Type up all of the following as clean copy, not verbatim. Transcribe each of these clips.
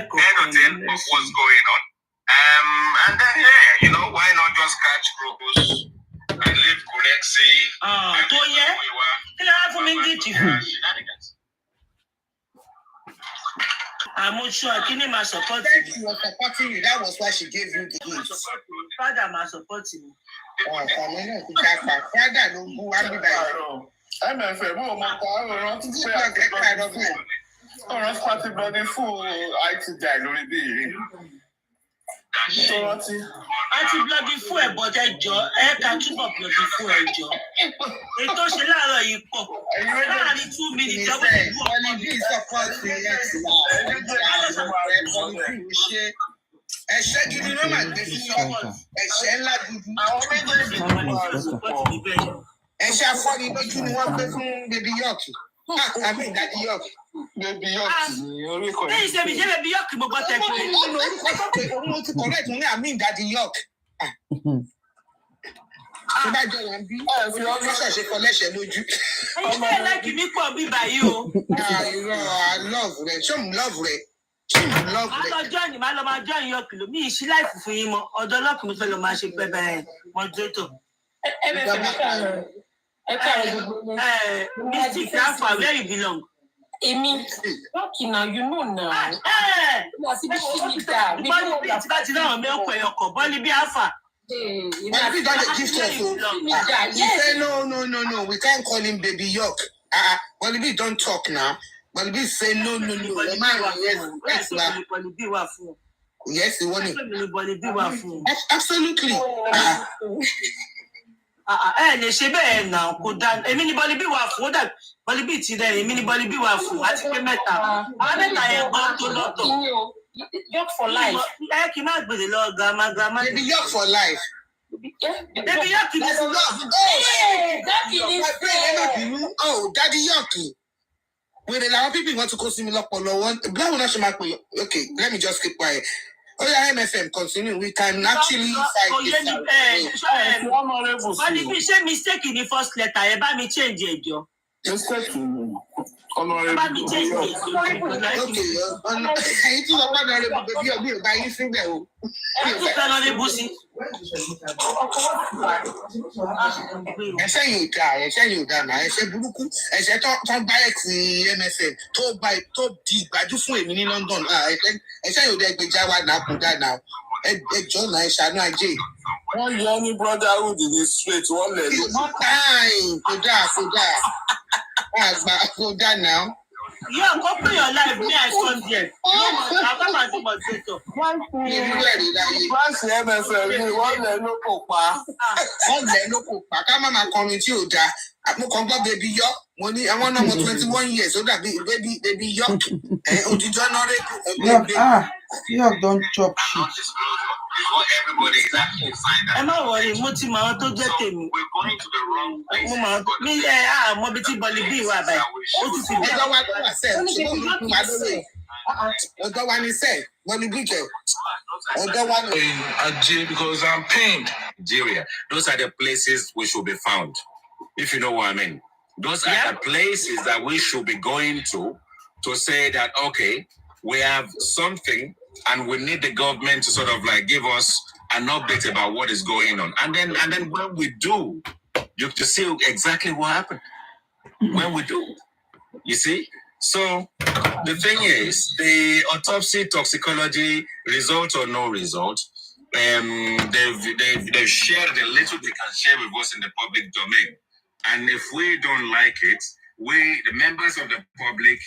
anything of what's going on. And then, yeah, why not just catch cruise and leave Kulexi? Shenanigans. I'm sure Kini ma support you. She was supporting you. That was why she gave you the gift. Father ma support you. Father no go and be by. MFM, ọ̀rọ̀ party bloody fool IT guy lórí bí yìí. Àti bloody fool ẹ̀ bọ́jà jọ ẹ̀ka túbọ̀ bloody fool ẹ̀ jọ. Ètò ṣe láàárọ̀ yìí pọ̀. Láàárín 2 minutes ọgbọ́n ìlú ọ̀pọ̀ bí ìsọ̀kọ́sì ẹ̀ṣẹ́ gidi ló máa gbé sí ẹ̀ṣẹ́ ńlá gidi. Àwọn méjèèjì ẹ̀ṣẹ́ afọ́ni lójú ni wọ́n gbé fún Baby York. Àmì Daddy York. Baby York ni orúkọ yìí. Lẹ́yìn sẹ́mi jẹ́ Baby York mo gbọ́ tẹ́kùn. Orúkọ tó pé òun ti correct ní àmì Daddy York. Tó bá jọ wọn bí olùkọ́sọ̀ ṣe kọ lẹ́sẹ̀ lójú. Ẹyin bẹ́ẹ̀ láìkì mí pọ̀ bí báyìí o. Irọ́ love rẹ̀ ṣé òun love rẹ̀. Má lọ jọ́ọ̀nì má lọ máa jọ́ọ̀nì York lò mí ìṣí láìfù fún yín mọ́ ọ̀dọ́ York mi fẹ́ lọ máa ṣe pẹ́ bẹ́ẹ̀ mọ́tò. Mystic Alpha, where you belong? Emi, okay now, you know now. Bọ́lí bí Alpha. But we don't gift us. Say no. We can't call him Baby York. Bọ́lí bí don't talk now. Bọ́lí bí say no. Yes, you want it. Absolutely. Lè ṣe bẹ́ẹ̀ náà kò dá èmi ní bọ́lí bí wà fún ó dà bọ́lí bí ti dẹ̀ èmi ní bọ́lí bí wà fún àti pé mẹ́ta àwọn mẹ́ta yẹn gbọ́ tó lọ́tọ̀. York for life. Kì í má gbèrè lọ grandma. Baby York for life. Baby York kì í sọ. Oh, Daddy York. Wèrè làwọn pípì wọn tún kó sí mi lọ́pọ̀lọ́ wọn. Báwo náà ṣe máa pè é? Okay, let me just keep quiet. Oh yeah, MFM, continue. We can actually fight this out. Bọ́lí bí ṣé mistake ní first letter ẹ bá mi change ẹjọ́. Bá mi change ẹjọ́. Okay, èyí tí wọ́n gbọ́dọ̀ rẹ̀ bọ̀ bí ọ̀gbìn ọ̀gá yín síbẹ̀ o. Ẹ tún fẹ́ lọ ní bùsí. Ẹ̀ṣẹ̀ yóò dà náà, ẹ̀ṣẹ̀ burúkú, ẹ̀ṣẹ̀ tó gbáyẹ̀ ti MFM tó di ìgbájú fún èmi ní London. Ẹ̀ṣẹ̀ yóò dẹ̀ gbèjà wa náà kó dà náà. Ẹjọ́ náà ẹ ṣàánú ajé. Wọ́n yọ ní brotherhood ní straight, wọ́n lẹ̀ ló. Kódà náà. Yeah, open your life. Me, I come there. I'm not a moderator. Fáǹsì MFM ni wọ́n lẹ̀ ló kò pa. Wọ́n lẹ̀ ló kò pa. Ká má máa kọrin tí ò dáa. Mo kàn gbọ́ Baby York. Mo ní àwọn náà mo 21 years. Ó dàbí Baby York. Òtítọ́ náà rẹ̀. York don't chop shit. Everybody is actually signed ẹ má wọrí mo ti mọ àwọn tó jẹ́ tèmi. We're going to the wrong place. Mo mọ mi mọ bí tí bọ́lí bí ìwà báyìí ó ti fi bí. Ọjọ́ wa ló wà sẹ́ẹ̀ ṣùgbọ́n mi kú wa lórí. Ọjọ́ wa ni sẹ́ẹ̀ bọ́lí bí kẹ̀. Ọjọ́ wa ni. Because I'm pained. Nigeria. Those are the places we should be found. If you know what I mean. Those are the places that we should be going to say that, okay, we have something and we need the government to sort of like give us an update about what is going on. And then when we do, you can see exactly what happened. When we do, you see? So the thing is, the autopsy toxicology, result or no result, they've shared the little they can share with us in the public domain. And if we don't like it, the members of the public,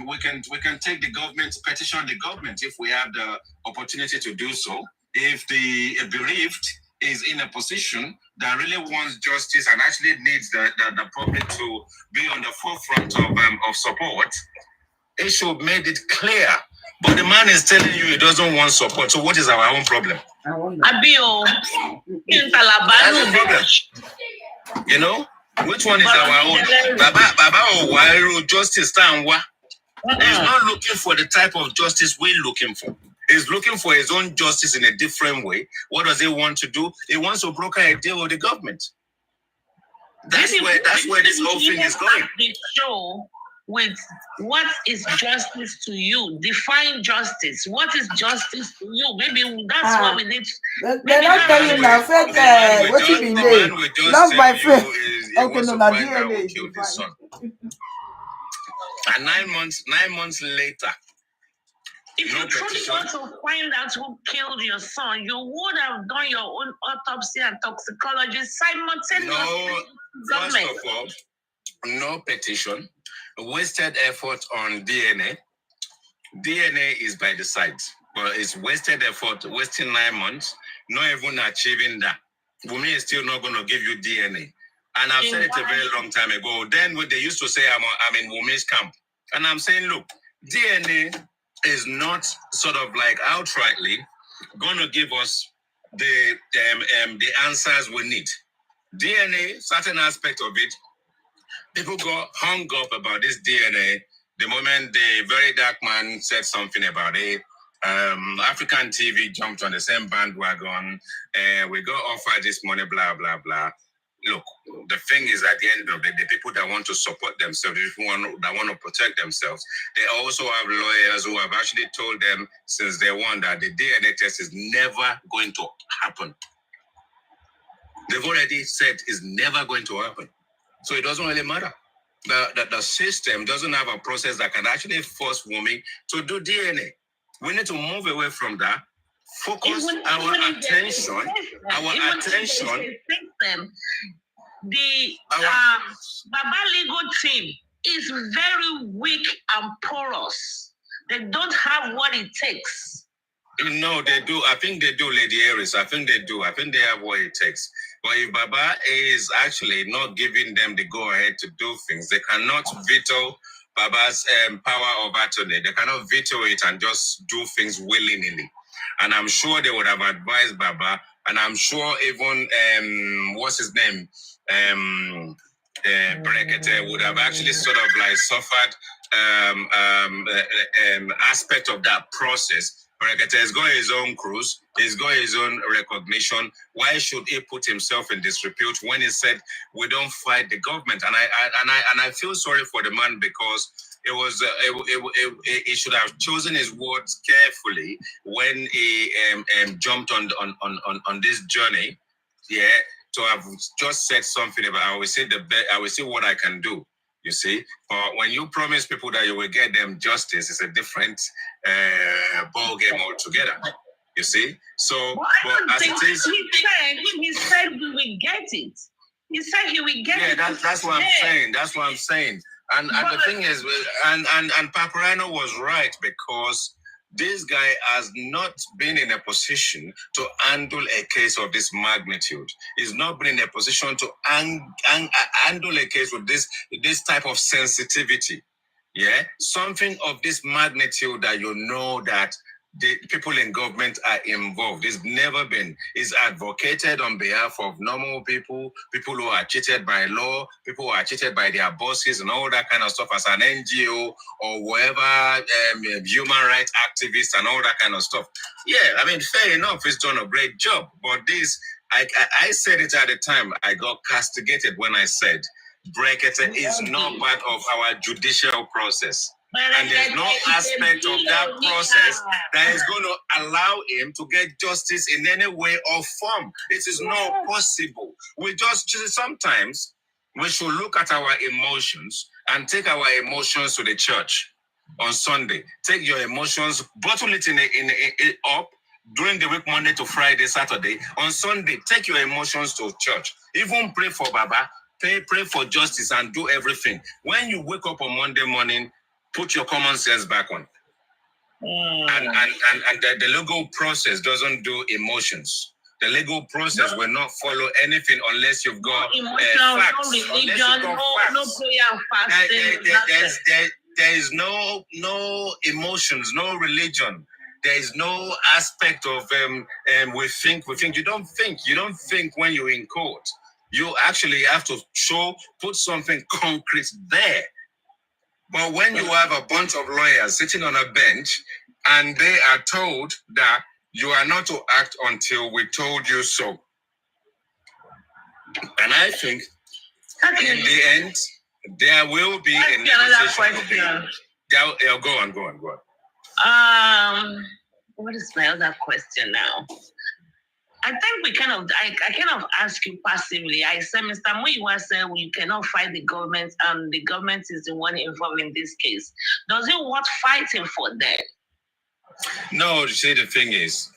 we can take the government, petition the government if we have the opportunity to do so. If the bereaved is in a position that really wants justice and actually needs the public to be on the forefront of support, it should make it clear. But the man is telling you he doesn't want support. So what is our own problem? Abio, that's the problem. You know, which one is our own? Baba Owairo justice Tanwa. He's not looking for the type of justice we're looking for. He's looking for his own justice in a different way. What does he want to do? He wants to broker a deal with the government. That's where this whole thing is going. The show with what is justice to you. Define justice. What is justice to you? Maybe that's what we need. They're not telling you now. Fake what you been there. Love my friend. Okay, no, now DNA is defined. And 9 months later, if you truly want to find out who killed your son, you would have done your own autopsy and toxicology simultaneously. First of all, no petition, wasted effort on DNA. DNA is by the side, but it's wasted effort, wasting 9 months, not even achieving that. Wumi is still not going to give you DNA. And I've said it a very long time ago. Then they used to say I'm in Wumi's camp. And I'm saying, look, DNA is not sort of like outrightly going to give us the answers we need. DNA, certain aspect of it, people got hung up about this DNA the moment the very dark man said something about it. African TV jumped on the same bandwagon. We got offered this money, blah, blah, blah. Look, the thing is, at the end of it, the people that want to support themselves, the people that want to protect themselves, they also have lawyers who have actually told them since day one that the DNA test is never going to happen. They've already said it's never going to happen. So it doesn't really matter. The system doesn't have a process that can actually force Wumi to do DNA. We need to move away from that. Focus our attention. The Baba legal team is very weak and porous. They don't have what it takes. No, they do. I think they do, Lady Aries. I think they do. I think they have what it takes. But if Baba is actually not giving them the go-ahead to do things, they cannot veto Baba's power of attorney. They cannot veto it and just do things willy-nilly. And I'm sure they would have advised Baba, and I'm sure even, what's his name? Brekete would have actually sort of like suffered aspect of that process. Brekete has got his own cruise, he's got his own recognition. Why should he put himself in disrepute when he said we don't fight the government? And I feel sorry for the man, because he should have chosen his words carefully when he jumped on this journey. Yeah, to have just said something about I will say what I can do. You see, but when you promise people that you will get them justice, it's a different ball game altogether. You see, so well, I don't think he said we will get it. He said he will get it. Yeah, that's what I'm saying. That's what I'm saying. And the thing is, and Paparino was right, because this guy has not been in a position to handle a case of this magnitude. He's not been in a position to handle a case with this type of sensitivity. Yeah, something of this magnitude that you know that the people in government are involved. It's never been. It's advocated on behalf of normal people who are cheated by law, people who are cheated by their bosses and all that kind of stuff as an NGO or whatever, human rights activists and all that kind of stuff. Yeah, I mean, fair enough, he's done a great job. But this, I said it at the time, I got castigated when I said, Brekete is not part of our judicial process. And there's no aspect of that process that is going to allow him to get justice in any way or form. It is not possible. Sometimes we should look at our emotions and take our emotions to the church on Sunday. Take your emotions, bottle it up during the week, Monday to Friday, Saturday. On Sunday, take your emotions to church. Even pray for Baba, pray for justice, and do everything. When you wake up on Monday morning, put your common sense back on. And the legal process doesn't do emotions. The legal process will not follow anything unless you've got facts. No religion, no prayer and fasting. There is no emotions, no religion. There is no aspect of we think. You don't think when you're in court. You actually have to put something concrete there. But when you have a bunch of lawyers sitting on a bench and they are told that you are not to act until we told you so. And I think in the end, There will be a negotiation. Go on. What is my other question now? I think I kind of ask you passively. I said, Mr. Muyiwa said we cannot fight the government, and the government is the one involved in this case. Does it worth fighting for that? No, see, the thing is,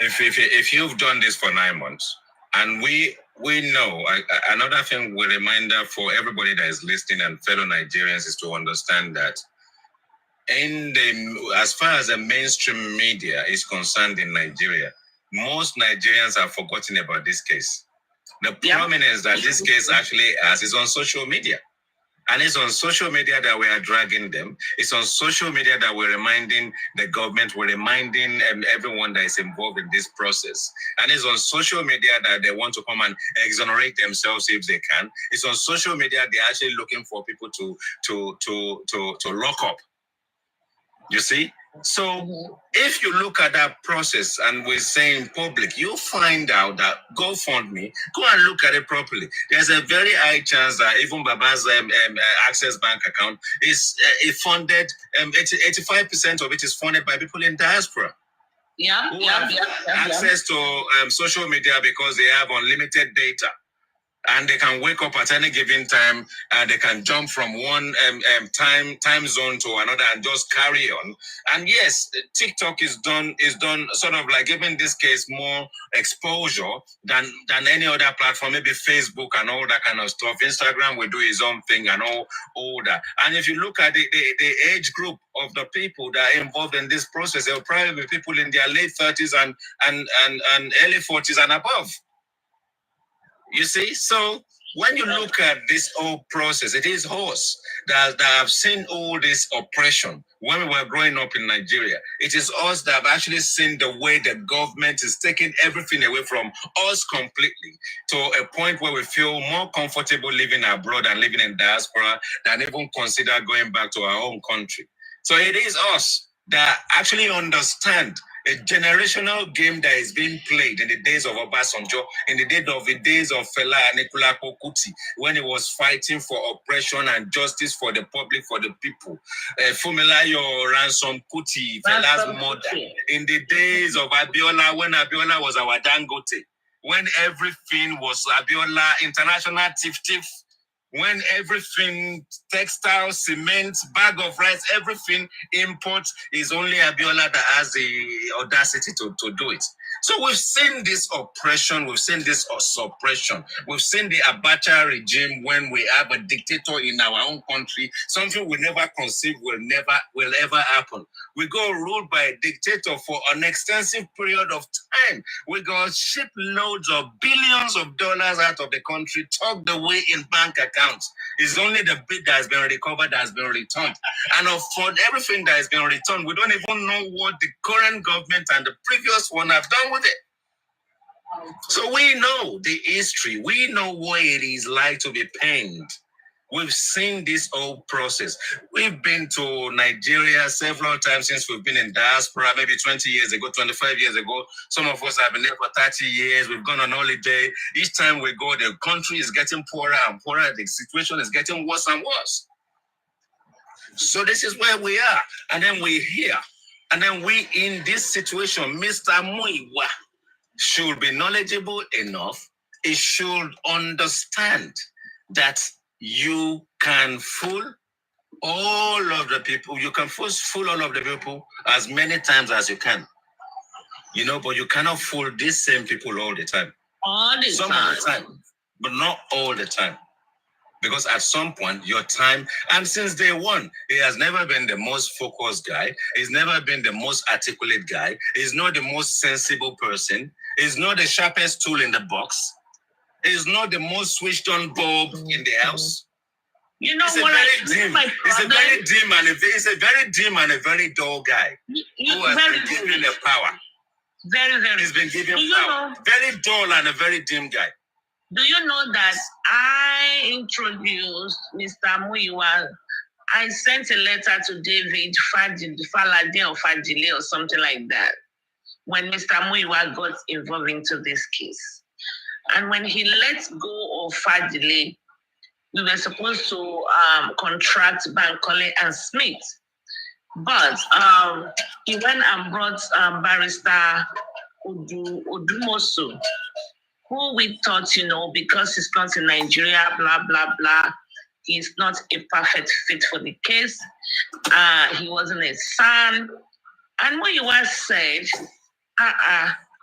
if you've done this for 9 months, and we know, another thing, a reminder for everybody that is listening and fellow Nigerians is to understand that as far as the mainstream media is concerned in Nigeria, most Nigerians have forgotten about this case. The prominence that this case actually has is on social media. And it's on social media that we are dragging them. It's on social media that we're reminding the government, we're reminding everyone that is involved in this process. And it's on social media that they want to come and exonerate themselves if they can. It's on social media they're actually looking for people to lock up. You see? So if you look at that process and we say in public, you'll find out that GoFundMe, go and look at it properly. There's a very high chance that even Baba's Access Bank account is funded, 85% of it is funded by people in diaspora. Who have access to social media because they have unlimited data. And they can wake up at any given time, and they can jump from one time zone to another and just carry on. And yes, TikTok is done sort of like giving this case more exposure than any other platform, maybe Facebook and all that kind of stuff. Instagram will do its own thing and all that. And if you look at the age group of the people that are involved in this process, there will probably be people in their late 30s and early 40s and above. You see, so when you look at this whole process, it is us that have seen all this oppression when we were growing up in Nigeria. It is us that have actually seen the way the government is taking everything away from us completely to a point where we feel more comfortable living abroad and living in diaspora than even consider going back to our own country. So it is us that actually understand a generational game that is being played in the days of Obasanjo, in the days of Fela Anikulapo Kuti, when he was fighting for oppression and justice for the public, for the people. Fumilayo Ransom Kuti, Fela's mother. In the days of Abiola, when Abiola was our Dangote, when everything was Abiola, international tiff, when everything, textile, cement, bag of rice, everything import is only Abiola that has the audacity to do it. So we've seen this oppression, we've seen this suppression, we've seen the Abacha regime when we have a dictator in our own country, something we never conceive will ever happen. We go ruled by a dictator for an extensive period of time. We got shiploads of billions of dollars out of the country, tucked away in bank accounts. It's only the bit that has been recovered that has been returned. And for everything that has been returned, we don't even know what the current government and the previous one have done with it. So we know the history. We know what it is like to be pained. We've seen this whole process. We've been to Nigeria several times since we've been in diaspora, maybe 20 years ago, 25 years ago. Some of us have been there for 30 years. We've gone on holiday. Each time we go, the country is getting poorer and poorer. The situation is getting worse and worse. So this is where we are. And then we're here. And then we, in this situation, Mr. Muyiwa should be knowledgeable enough. He should understand that you can fool all of the people. You can fool all of the people as many times as you can. You know, but you cannot fool these same people all the time. Some of the time, but not all the time. Because at some point, your time, and since day one, he has never been the most focused guy. He's never been the most articulate guy. He's not the most sensible person. He's not the sharpest tool in the box. He's not the most switched on bulb in the house. You know He's what? He's a very dim and a very dull guy who has been given the power. Very, very. He's been given power. Very dull and a very dim guy. Do you know that I introduced Mr. Muyiwa? I sent a letter to David Falade or Fadile or something like that when Mr. Muyiwa got involved into this case. And when he let go of Fadile, we were supposed to contract Bankole and Smith. But he went and brought Barrister Odumosu, who we thought, because he's not in Nigeria, blah, blah, blah, he's not a perfect fit for the case. He wasn't a son. And Muyiwa said,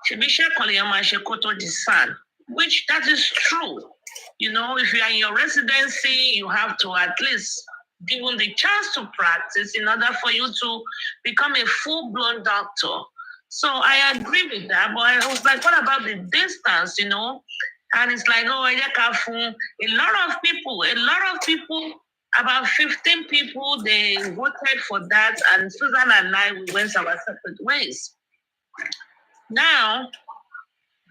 Shebisha Koliyama Shekoto the son, which that is true. If you are in your residency, you have to at least given the chance to practice in order for you to become a full-blown doctor. So I agree with that, but I was like, what about the distance, And it's like, a lot of people, about 15 people, they voted for that, and Susan and I, we went our separate ways. Now,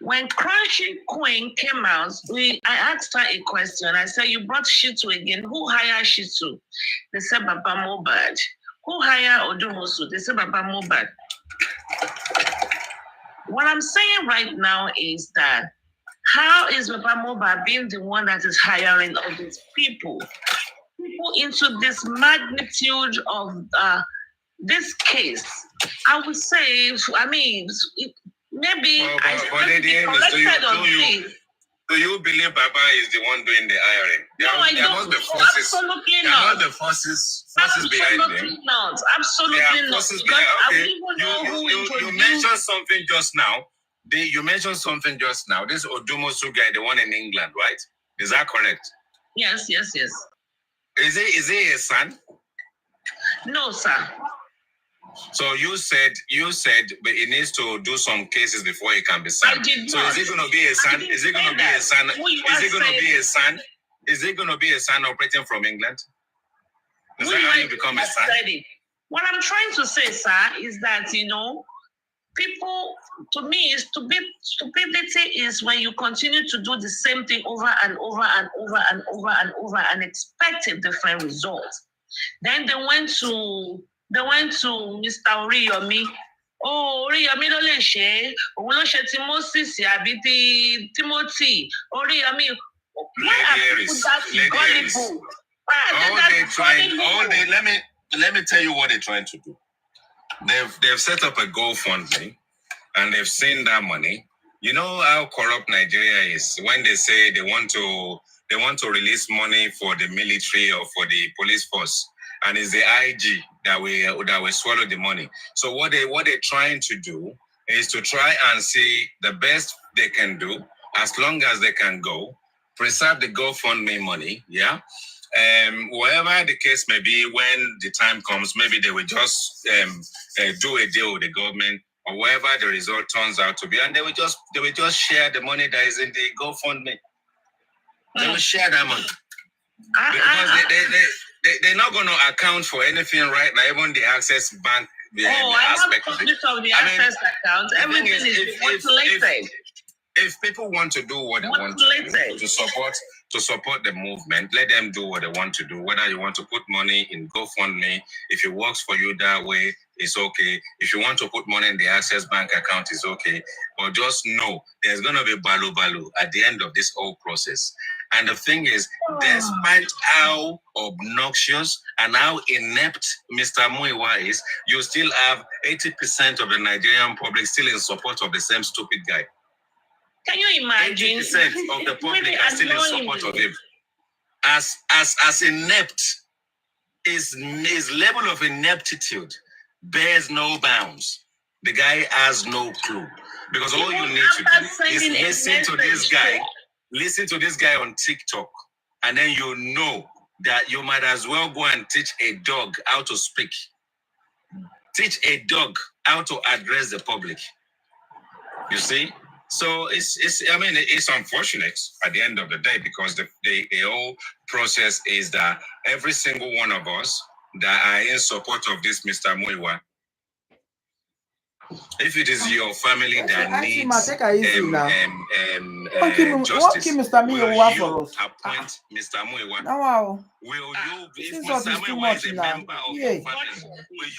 when Crunchy Queen came out, I asked her a question. I said, you brought Shitu again. Who hired Shitu? They said, Baba Mobad. Who hired Odumosu? They said, Baba Mobad. What I'm saying right now is that how is Baba Mobad being the one that is hiring all these people into this magnitude of this case? I would say, maybe do you believe Baba is the one doing the hiring? There are not the forces. Absolutely not. There are not the forces behind them. Absolutely not. Absolutely not. You mentioned something just now. You mentioned something just now. This Odumosu guy, the one in England, right? Is that correct? Yes. Is he a son? No, sir. So you said but he needs to do some cases before he can be son. I did not. So is he going to be a son? Is he going to be a son? Is he going to be a son? Is he going to be a son operating from England? Is that how you become a son? What I'm trying to say, sir, is that people, to me, stupidity is when you continue to do the same thing over and over and over and over and over and expect a different result. Then they went to Mr. Oriyomi. Oh, Oriyomi ló lè ṣe. Òun ló ṣe ti Moses àbí ti Timothy. Oriyomi. Why are people that gullible? Let me tell you what they're trying to do. They've set up a GoFundMe and they've seen that money. You know how corrupt Nigeria is when they say they want to release money for the military or for the police force. And it's the IG that will swallow the money. So what they're trying to do is to try and see the best they can do, as long as they can go, preserve the GoFundMe money, yeah. Whatever the case may be, when the time comes, maybe they will just do a deal with the government or whatever the result turns out to be, and they will just share the money that is in the GoFundMe. They will share that money because they're not going to account for anything right now, even the Access Bank. I have copies of the Access account. Everything is calculated. If people want to do what they want to do to support the movement, let them do what they want to do. Whether you want to put money in GoFundMe, if it works for you that way, it's okay. If you want to put money in the Access Bank account, it's okay. But just know there's going to be balu at the end of this whole process. And the thing is, despite how obnoxious and how inept Mr. Muyiwa is, you still have 80% of the Nigerian public still in support of the same stupid guy. Can you imagine? 80% of the public are still in support of him. As inept, his level of ineptitude bears no bounds. The guy has no clue. Because all you need to do is listen to this guy on TikTok, and then you know that you might as well go and teach a dog how to speak. Teach a dog how to address the public. You see? So it's unfortunate at the end of the day, because the whole process is that every single one of us that are in support of this Mr. Muyiwa, if it is your family that needs justice, will you appoint Mr. Muyiwa? Will you, if Mr. Muyiwa is a member of your family, will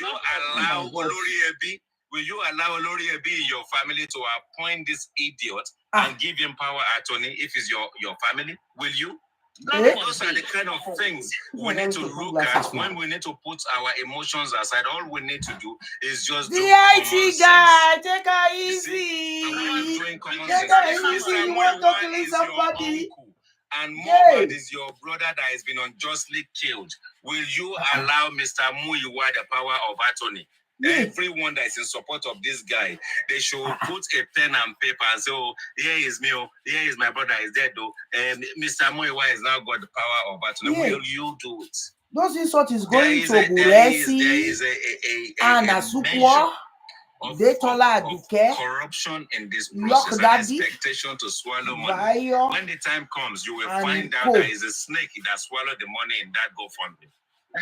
you allow Olori Ebi in your family to appoint this idiot and give him power attorney if it's your family? Will you? Those are the kind of things we need to look at when we need to put our emotions aside. All we need to do is just do common sense. Take her easy. Take her easy. You want to kill somebody? And Mohbad is your brother that has been unjustly killed. Will you allow Mr. Muyiwa the power of attorney? Everyone that is in support of this guy, they should put a pen and paper and say, oh, here is me, oh, here is my brother, is dead though. Mr. Muyiwa has now got the power of attorney. Will you do it? Those insult is going to Buresi and Asukwa. Detola Duke, corruption in this process and expectation to swallow money. When the time comes, you will find out there is a snake that swallowed the money in that GoFundMe.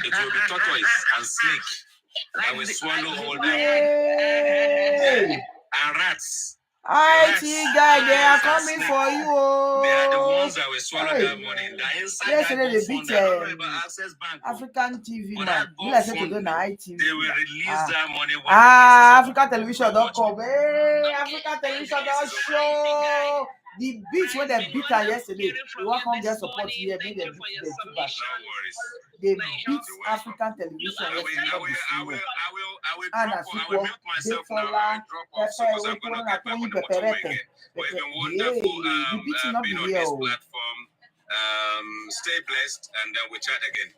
It will be tortoise and snake that will swallow all that. And rats. IT guy, they are coming for you. They are the ones that will swallow that money. Yesterday they beat African TV man. They will release that money. African television.com. Hey, African television.show. The beats when they beat her yesterday. We welcome their support here. They beat African television yesterday. And as you walk, they follow. Stay blessed and we chat again.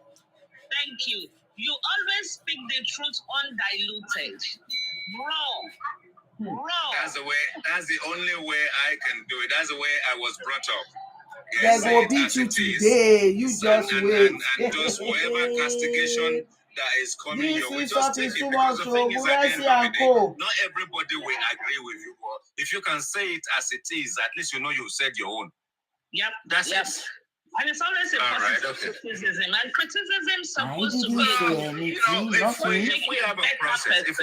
Thank you. You always speak the truth undiluted. Raw. That's the way. That's the only way I can do it. That's the way I was brought up. Yes, they will beat you today. You just wait. And just whatever castigation that is coming your way, just take it. Because the thing is, at the end of the day, not everybody will agree with you. But if you can say it as it is, at least you know you said your own. Yep. That's it. And it's always a positive criticism. And criticism is supposed to be, if we have a process, if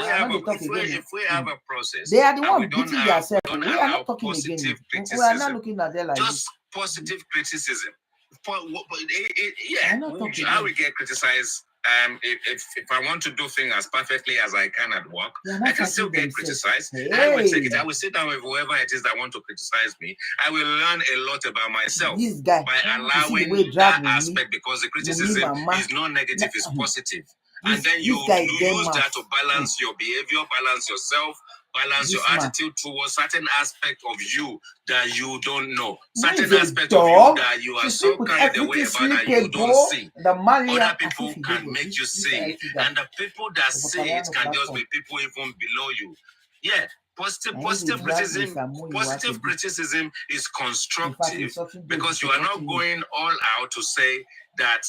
we have a process, they are the one beating themselves. We are not talking again. We are not looking at them like just positive criticism. How we get criticized. If I want to do things as perfectly as I can at work, I can still get criticized. I will take it. I will sit down with whoever it is that want to criticize me. I will learn a lot about myself by allowing that aspect, because the criticism is not negative, it's positive. And then you use that to balance your behavior, balance yourself, balance your attitude towards certain aspect of you that you don't know. Certain aspect of you that you are so carried away about that you don't see. Other people can make you see. And the people that see it can just be people even below you. Yeah. Positive criticism is constructive, because you are not going all out to say that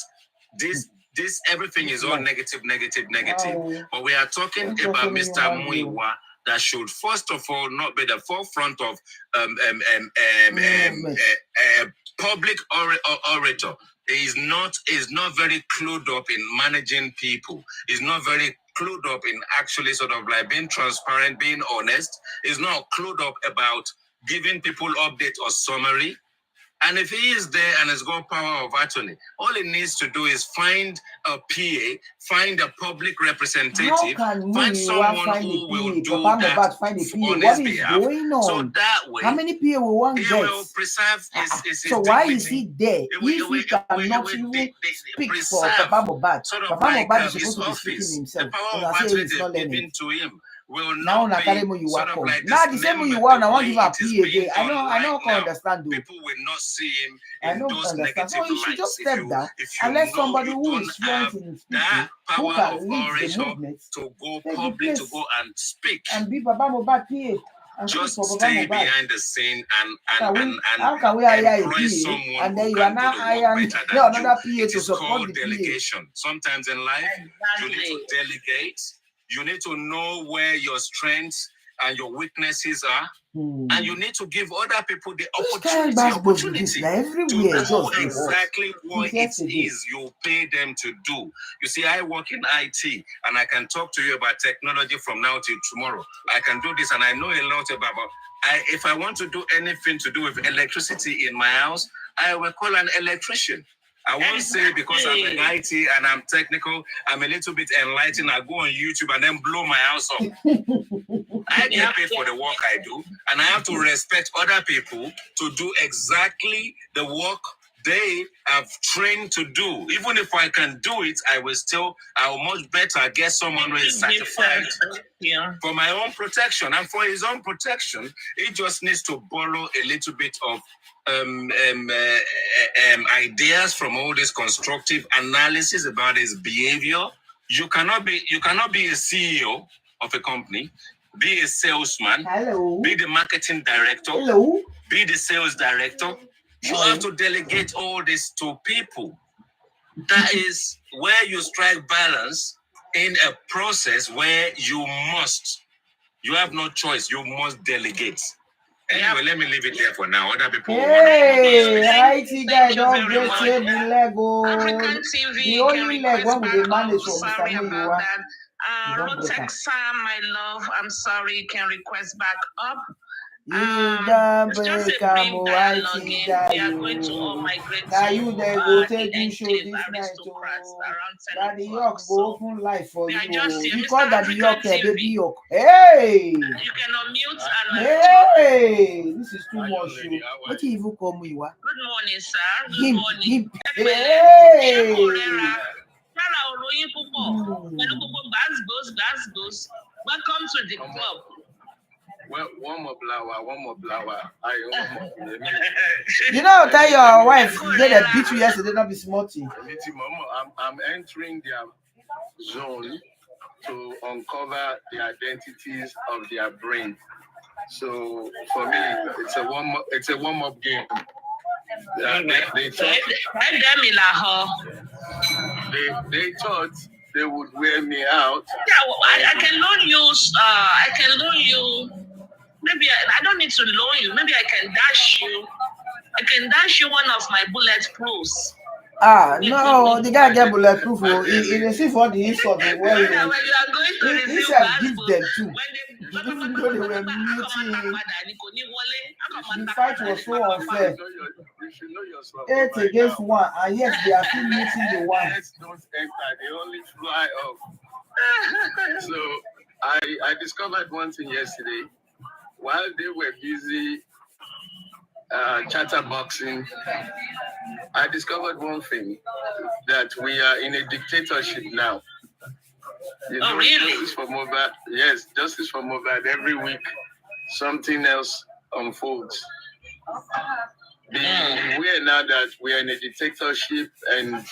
this everything is all negative. But we are talking about Mr. Muyiwa that should first of all not be the forefront of public orator. Is not very clued up in managing people. Is not very clued up in actually sort of like being transparent, being honest. Is not clued up about giving people update or summary. And if he is there and has got power of attorney, all he needs to do is find a PA, find a public representative, find someone who will do that on his behalf. So that way, how many PA will one he get? will preserve his so why is he there? If he cannot even speak for Papa Mohbad, Papa Mohbad is supposed to be speaking himself. The power of attorney given to him will now not be sort of like now the same Muyiwa, I want to give a PA again. I know, right understand. People will not see him I in don't those understand. negative So he should lights. just step down and let somebody who is fluent in speaking, who can lead the movement, to go public, to go and speak, and be Papa Mohbad PA. Just stay behind the scene and how can we hire a employ PA someone and then who you are can now do the work hiring better than another you. PA It to is support called the delegation. Sometimes in life, you need to delegate. You need to know where your strengths and your weaknesses are, and you need to give other people the opportunity to do exactly what it is you pay them to do. You see, I work in IT, and I can talk to you about technology from now till tomorrow. I can do this, and I know a lot about. If I want to do anything to do with electricity in my house, I will call an electrician. I won't say because I'm in IT and I'm technical, I'm a little bit enlightened. I go on YouTube and then blow my house up. I get paid for the work I do, and I have to respect other people to do exactly the work they have trained to do. Even if I can do it, I will much better get someone who is certified for my own protection. And for his own protection, he just needs to borrow a little bit of ideas from all this constructive analysis about his behavior. You cannot be a CEO of a company, be a salesman, be the marketing director, be the sales director. You have to delegate all this to people. That is where you strike balance in a process where you have no choice. You must delegate. Anyway, let me leave it there for now. Other people. Hey, IT guy, don't break the leg. African TV The only can leg request when back we manage up. from Sorry Mr. about Muyiwa. that. Rotex Sam, my love, I'm sorry, can request back up. It's just a brief dialogue. We are going to migrate to you they go take the you show enclave this night. aristocrats around 10 That the o'clock. York go open life for we you. are just here. You Mr. call that the York African baby TV. York. Hey! You can unmute and Hey! This is too much. What you even call me? What? Good morning, sir. Good Him. morning. Hey! Welcome to the club. Well, one more blower. You know, tell your wife, they beat you yesterday, not be smarty. I'm entering their zone to uncover the identities of their brain. So for me, it's a warm-up game. They thought they would wear me out. Yeah, I can loan you. Maybe I don't need to loan you. Maybe I can dash you. I can dash you one of my bulletproofs. No, the guy get bulletproof. He receive all the insult. He When you are going to receive give them too. Even though they were meeting, the fight was so unfair. You should know yourself. 8 against 1, and yes, they are still meeting the one. Nets don't enter; they only fly off. So I discovered one thing yesterday. While they were busy chatterboxing, I discovered one thing, that we are in a dictatorship now. Really? Justice for Mobile, yes, Justice for Mobile. Every week, something else unfolds. We are now that we are in a dictatorship, and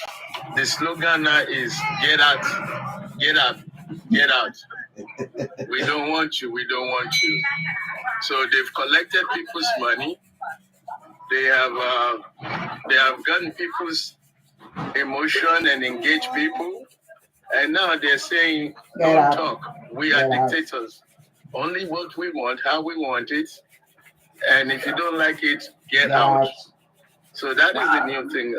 the slogan now is "Get out, get out, get out." We don't want you. We don't want you. So they've collected people's money. They have gotten people's emotion and engaged people. And now they're saying, don't talk. We are dictators. Only what we want, how we want it. And if you don't like it, get out. So that is the new thing.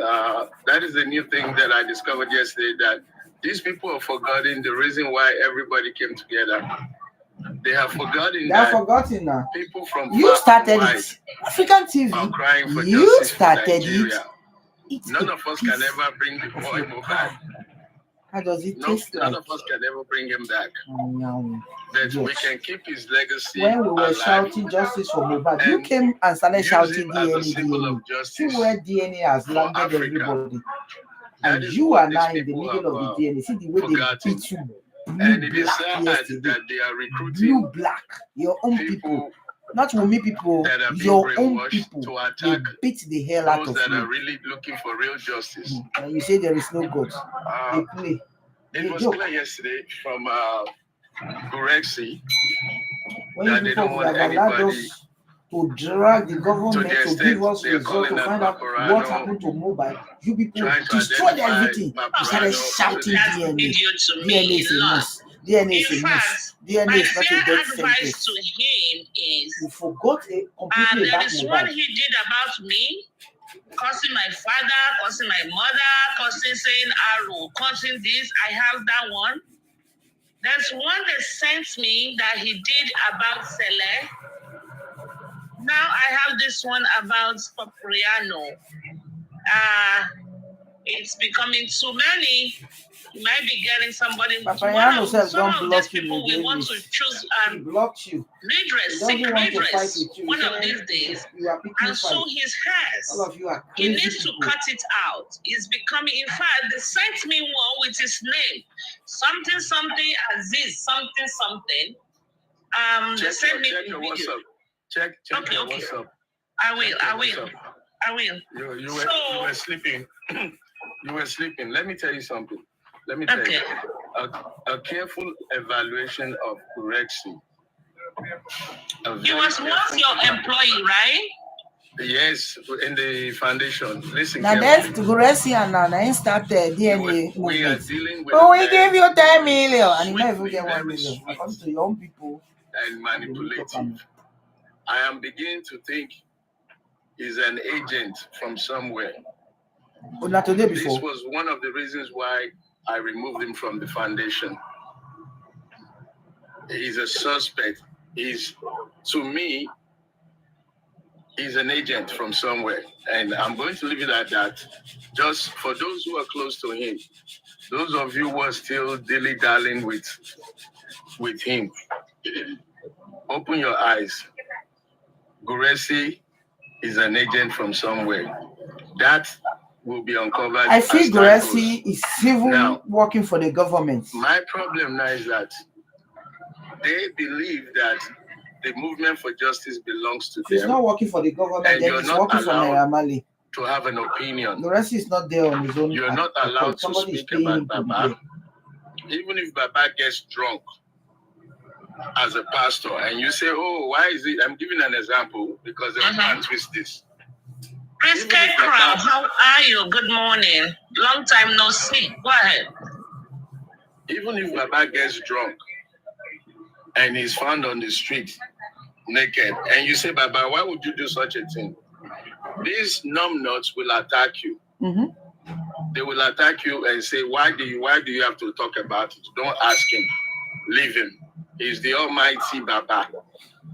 That is the new thing that I discovered yesterday, that these people have forgotten the reason why everybody came together. They have forgotten now. People from you started it. African TV. Are crying for you justice started for Nigeria. it. None of us can ever bring the boy back. How does it taste like? None of us can ever bring him back. But we can keep his legacy. When we were alive. Shouting justice for Mohbad, you came and started shouting DNA. See where DNA has landed everybody. And you are now in the middle of the DNA. See the way they beat you. And it is sad that they are recruiting blue black, your own people. Not Wumi people, your own people. To attack they beat the hell out of that you. are really looking for real justice. And you say there is no God. They play. It was clear yesterday from Gurexi that they don't want anybody to drag the government to give us results to find out what happened to mobile. You people destroyed everything. You started shouting DNA. DNA is a must. DNA is a must. DNA is not a death sentence. To him is you forgot completely there about is mobile. what he did about me, cursing my father, cursing my mother, cursing saying arrow, cursing this. I have that one. There's one that sent me that he did about Sele. Now I have this one about Popriano. it's becoming too many. You might be getting somebody. Some of these people we want to choose and block you. redress, seek redress one of these days, and so his hairs. All of you are He crazy needs to cut it out. It's becoming, in fact, they sent me one with his name. Something Aziz, something. They sent me a video. Check Okay. WhatsApp. I will. You were sleeping. You were sleeping. Let me tell you something. Tell you. A careful evaluation of correction. He was once your employee, right? Yes, in the foundation. Listen. Now that's Guresi and now start the DNA we are movement. dealing with. Oh, we gave you 10 million and you never get 1 million. According to young people. And manipulative. I am beginning to think he's an agent from somewhere. But not today before. This was one of the reasons why I removed him from the foundation. He's a suspect. To me, he's an agent from somewhere. And I'm going to leave it at that. Just for those who are close to him, those of you who are still dilly-dallying with him, open your eyes. Guresi is an agent from somewhere. That will be uncovered. I feel Guresi is even now, working for the government. My problem now is that they believe that the movement for justice belongs to them. He's not working for the government, and you're not working for Naira Marley. To have an opinion. Guresi is not there on his own. You're not allowed to speak about Baba. Even if Baba gets drunk as a pastor, and you say, "Oh, why is it?" I'm giving an example because they can't twist this. Chris K. Crown, how are you? Good morning. Long time no see. Go ahead. Even if Baba gets drunk and he's found on the street naked, and you say, "Baba, why would you do such a thing?" These numbnuts will attack you. They will attack you and say, "Why do you have to talk about it? Don't ask him. Leave him. He's the Almighty Baba.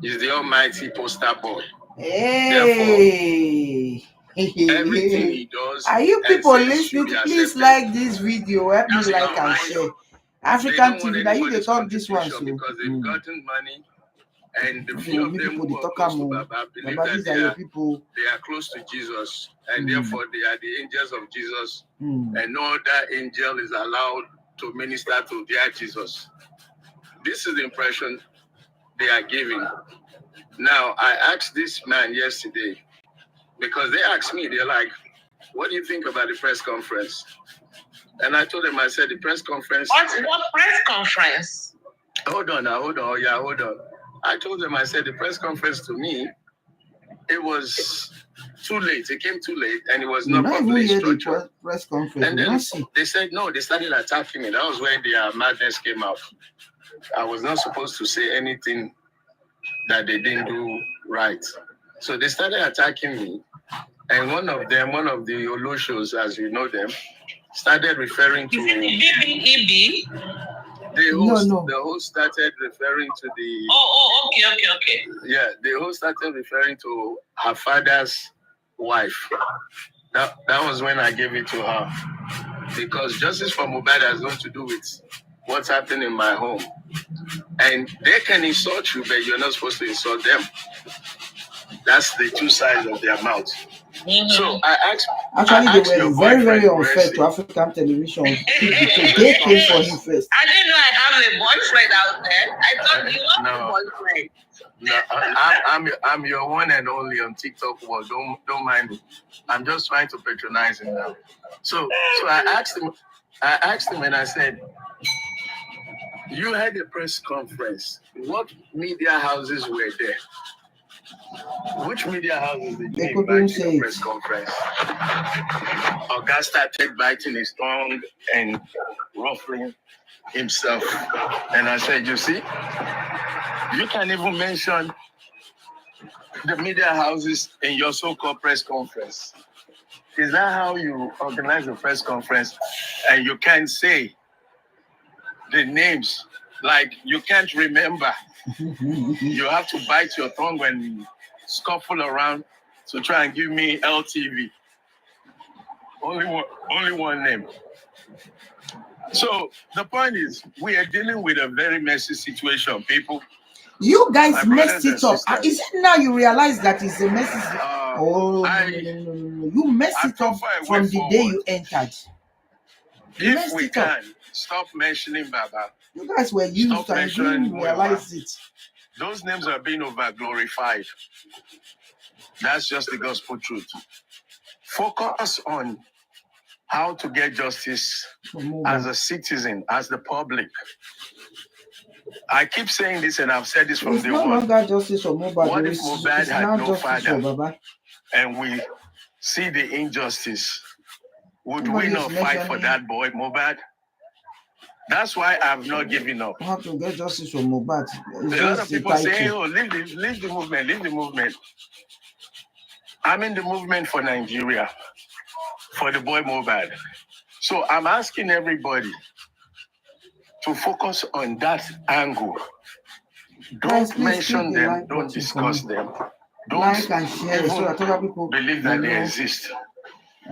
He's the Almighty poster boy." Hey. Therefore, everything he does. Are you people listening? Please like this video. Help me like and share. African TV. Now you they talk this one so because they've gotten money, and the few of them who are close to Baba believe that they are close to Jesus, and therefore they are the angels of Jesus, and no other angel is allowed to minister to their Jesus. This is the impression they are giving. Now, I asked this man yesterday, because they asked me, they're like, "What do you think about the press conference?" And I told them, I said, the press conference... What press conference? Hold on. I told them, I said, the press conference to me, it was too late. It came too late, and it was not properly structured. Press conference. And then they said, no, they started attacking me. That was where their madness came out. I was not supposed to say anything that they didn't do right. So they started attacking me. And one of the Oloshos, as you know them, started referring to... BBEB? The host started referring to the... Okay. Yeah, the host started referring to her father's wife. That was when I gave it to her. Because justice for Mohbad has nothing to do with what's happening in my home. And they can insult you, but you're not supposed to insult them. That's the two sides of their mouth. So I asked... Actually, they were very, very unfair to African television. They came for him first. I didn't know I have a boyfriend out there. I thought you were a boyfriend. No, I'm your one and only on TikTok. Well, don't mind me. I'm just trying to patronize him now. So I asked him and I said, "You had a press conference. What media houses were there? Which media houses did you invite to the press conference?" Oga started biting his tongue and ruffling himself. And I said, "You see, you can't even mention the media houses in your so-called press conference. Is that how you organize a press conference? And you can't say the names, like you can't remember. You have to bite your tongue and scuffle around to try and give me LTV. Only one name. So the point is, we are dealing with a very messy situation, people. You guys messed it up. Is it now you realize that it's a messy? No. You messed it up from the day you entered. If we can stop mentioning Baba, you guys were used to and you didn't realize it. Those names are being over-glorified. That's just the gospel truth. Focus on how to get justice as a citizen, as the public. I keep saying this, and I've said this from day one. It's no longer justice for Mohbad. What if Mohbad had no father, and we see the injustice? Would we not fight for that boy, Mohbad? That's why I've not given up. How to get justice for Mohbad? A lot of people say, "Oh, leave the movement, leave the movement." I'm in the movement for Nigeria, for the boy Mohbad. So I'm asking everybody to focus on that angle. Don't mention them. Don't discuss them. Don't like and share so that other people believe that they exist,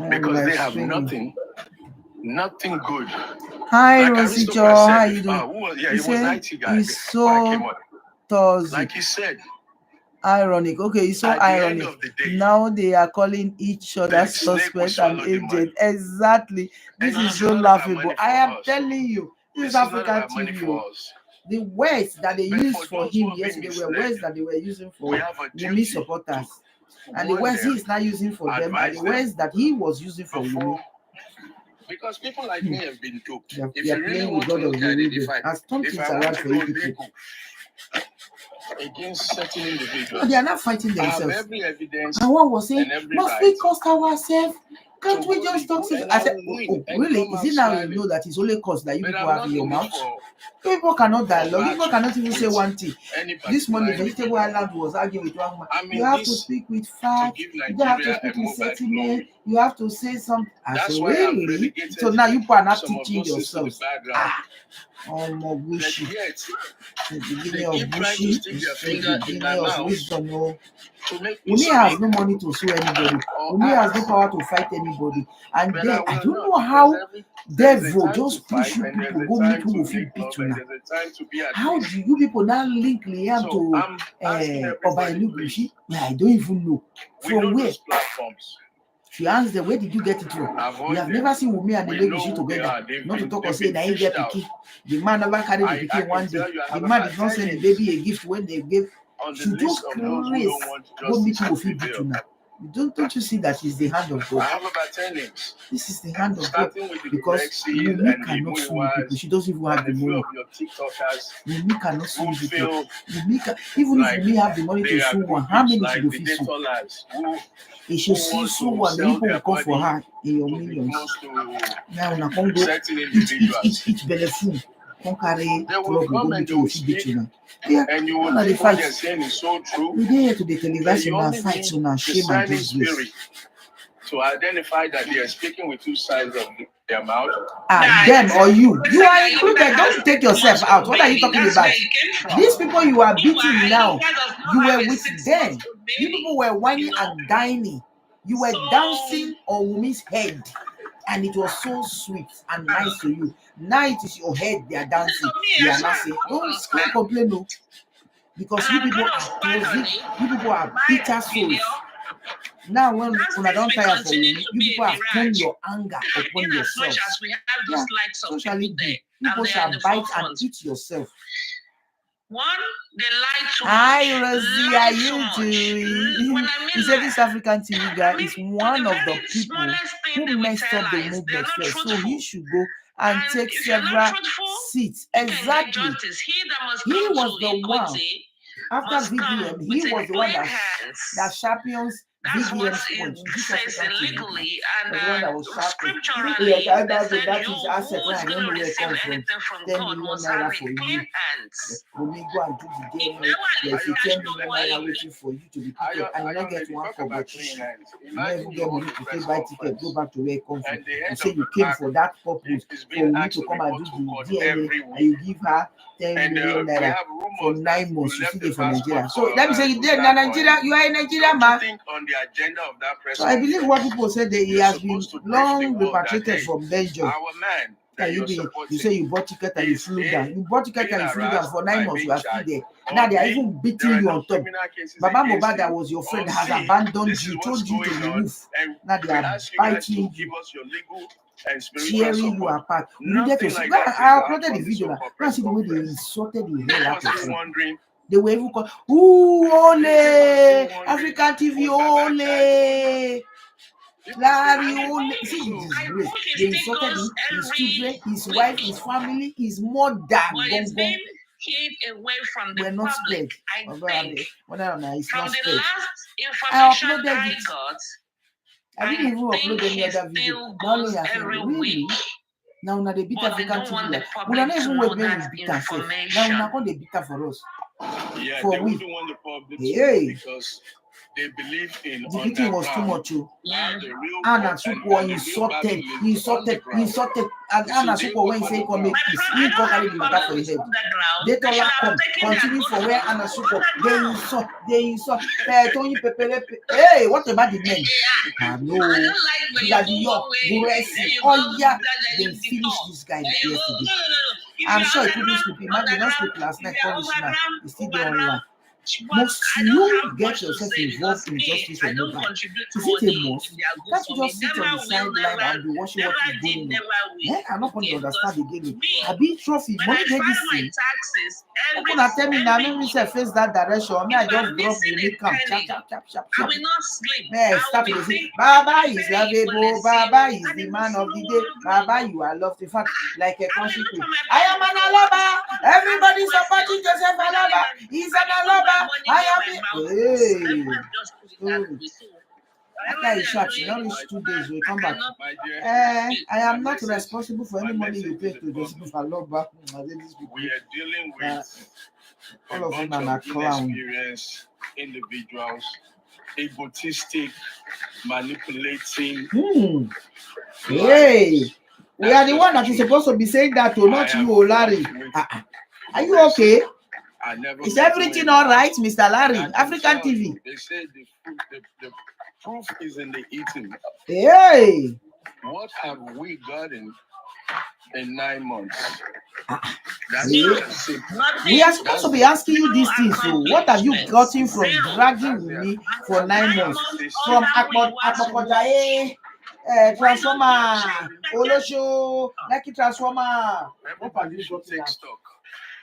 because they have nothing good. Hi, Rosie Joe. How you doing? He was IT guy. It's so toxic. Like he said. Ironic. Okay, it's so ironic. Now they are calling each other suspect and agent. Exactly. This is so laughable. I am telling you, this is African TV. The words that they used for him yesterday were words that they were using for Wumi supporters. And the words he is now using for them are the words that he was using for Wumi. Because people like me have been duped. If you really want to identify, as things around for you people. Against certain individuals. No, they are not fighting themselves. Every evidence. And one was saying, must we cost ourselves? Can't we just talk to I said, oh, really? Is it now you know that it's only cost that you people have in your mouth? People cannot dialogue. People cannot even say one thing. This morning, Vegetable Island was arguing with one man. You have to speak with facts. You don't have to speak with sentiment. You have to say something. I said, really? So now you people are not teaching yourselves. Oh, more wishy. The beginning of wishy is the beginning of wisdom. Wumi has no money to sue anybody. Wumi has no power to fight anybody. And then I don't know how devil just push you people go meet who will feel beat you now. How do you people now link Liam to Obayanugushi? I don't even know. From where? She asked them, where did you get it from? We have never seen Wumi and the Legushi together. Not to talk or say, now you get Piki. The man never carried the Piki one day. The man did not send the baby a gift when they gave. She just crazy. Go meet you with you now. Don't you see that it's the hand of God? I have about 10 names. This is the hand of God. Because Wumi cannot sue people. She doesn't even have the money. Wumi cannot sue people. Even if Wumi have the money to sue one, how many should be sue? If she sue one, the people will come for her in your millions. Now, na Congo, each belly don't carry trouble, go meet you with you now. Yeah, and you will think what they're saying is so true. We dare to the television and fight so now shame and disgrace. To identify that they are speaking with two sides of their mouth. Them or you. You are included. Don't take yourself out. What are you talking about? These people you are beating now, you were with them. You people were whining and dining. You were dancing on Wumi's head. And it was so sweet and nice to you. Now it is your head they are dancing. They are not saying, don't complain, no. Because you people are closing, you people are bitter souls. Now when I don't tire for you, you people have turned your anger upon yourself. Yeah, so shall it be. People shall bite and eat yourself. One, they lie too much. Hi, Rosie, are you doing? He said this African TV guy is one of the people who messed up the movement first. So he should go and take several seats. Exactly. He was the one, after VDM, he was the one that champions VDM sponge. Says illegally, and scripturally, that said is you asset. who is I going don't to know where it receive comes from. anything from 10 God million must naira have for a you. clean hands. When we go and do the game, there's a 10 million naira waiting for you to be picked up, and you don't get one for but you not even get money to pay buy ticket, go back to where you come from. You say you came for that purpose, for you to come and do the DNA, and you give her 10 million naira for 9 months. You see it from Nigeria. So let me say, in Nigeria, you are a Nigerian man. the agenda of that press So I believe what people say that he has been long repatriated from Belgium. Our man, You say you bought ticket and you flew down. You bought ticket and you flew down for 9 months. You are still there. Now they are even beating you on top. Baba Mohbad, that was your friend, has abandoned you, told you to remove. Now they are biting you, tearing you apart. You needed to see. I uploaded the video now. Now see the way they insulted the hell out of you. They were even called, ooh, ole, African TV, ole. Larry, ole. See the disgrace. They insulted him, his children, his wife, his family, his mother. Hid away from the we're not public. spread. I think it's not from spread. the last information I got, I didn't even upload any other video. Now every really? week. Now they beat African TV. We are not even waiting when we beat ourselves. Now they beat her for us. Yeah, for they we. wouldn't want the public Hey. because they believe in the beating was too much. Anna Sukwo insulted. And Anna Sukwo when he say come make peace, he can't carry the matter for his head. They told her come, continue for where Anna Sukwo. They insult. Tony Pepele. Hey, what about the men? No, that the York, oh yeah, they finished this guy yesterday. I'm sure he couldn't sleep. Imagine not sleep last night. Punishment. He's still there online. Must you get yourself involved in justice or not? Is it a must? Can't you just sit on the sideline and be watching what is going on? I'm not going to understand again. A big trophy, money they see. I'm gonna tell me now, make me say face that direction. I just drop the make come. Chap. I will not sleep. Start to say, Baba is lovable. Baba is the man of the day. Baba, you are loved. In fact, like a country queen. I am an Alaba. Everybody supporting Joseph Alaba. He's an Alaba. I am. Hey. After a shot, you know, it's 2 days. We come back. I am not responsible for any money you pay to Joseph Alaba. We are dealing with all of them are inexperienced individuals, egotistic, manipulating. Hey, we are the one that is supposed to be saying that to not you, Larry. Are you okay? Is everything all right, Mr. Larry? African TV. They say the proof is in the eating. Hey, what have we gotten in 9 months? We are supposed to be asking you these things. So, what have you gotten from dragging with me for 9 months? From Akpokojaye, Transformer, Olosho, Lucky Transformer. What have you gotten?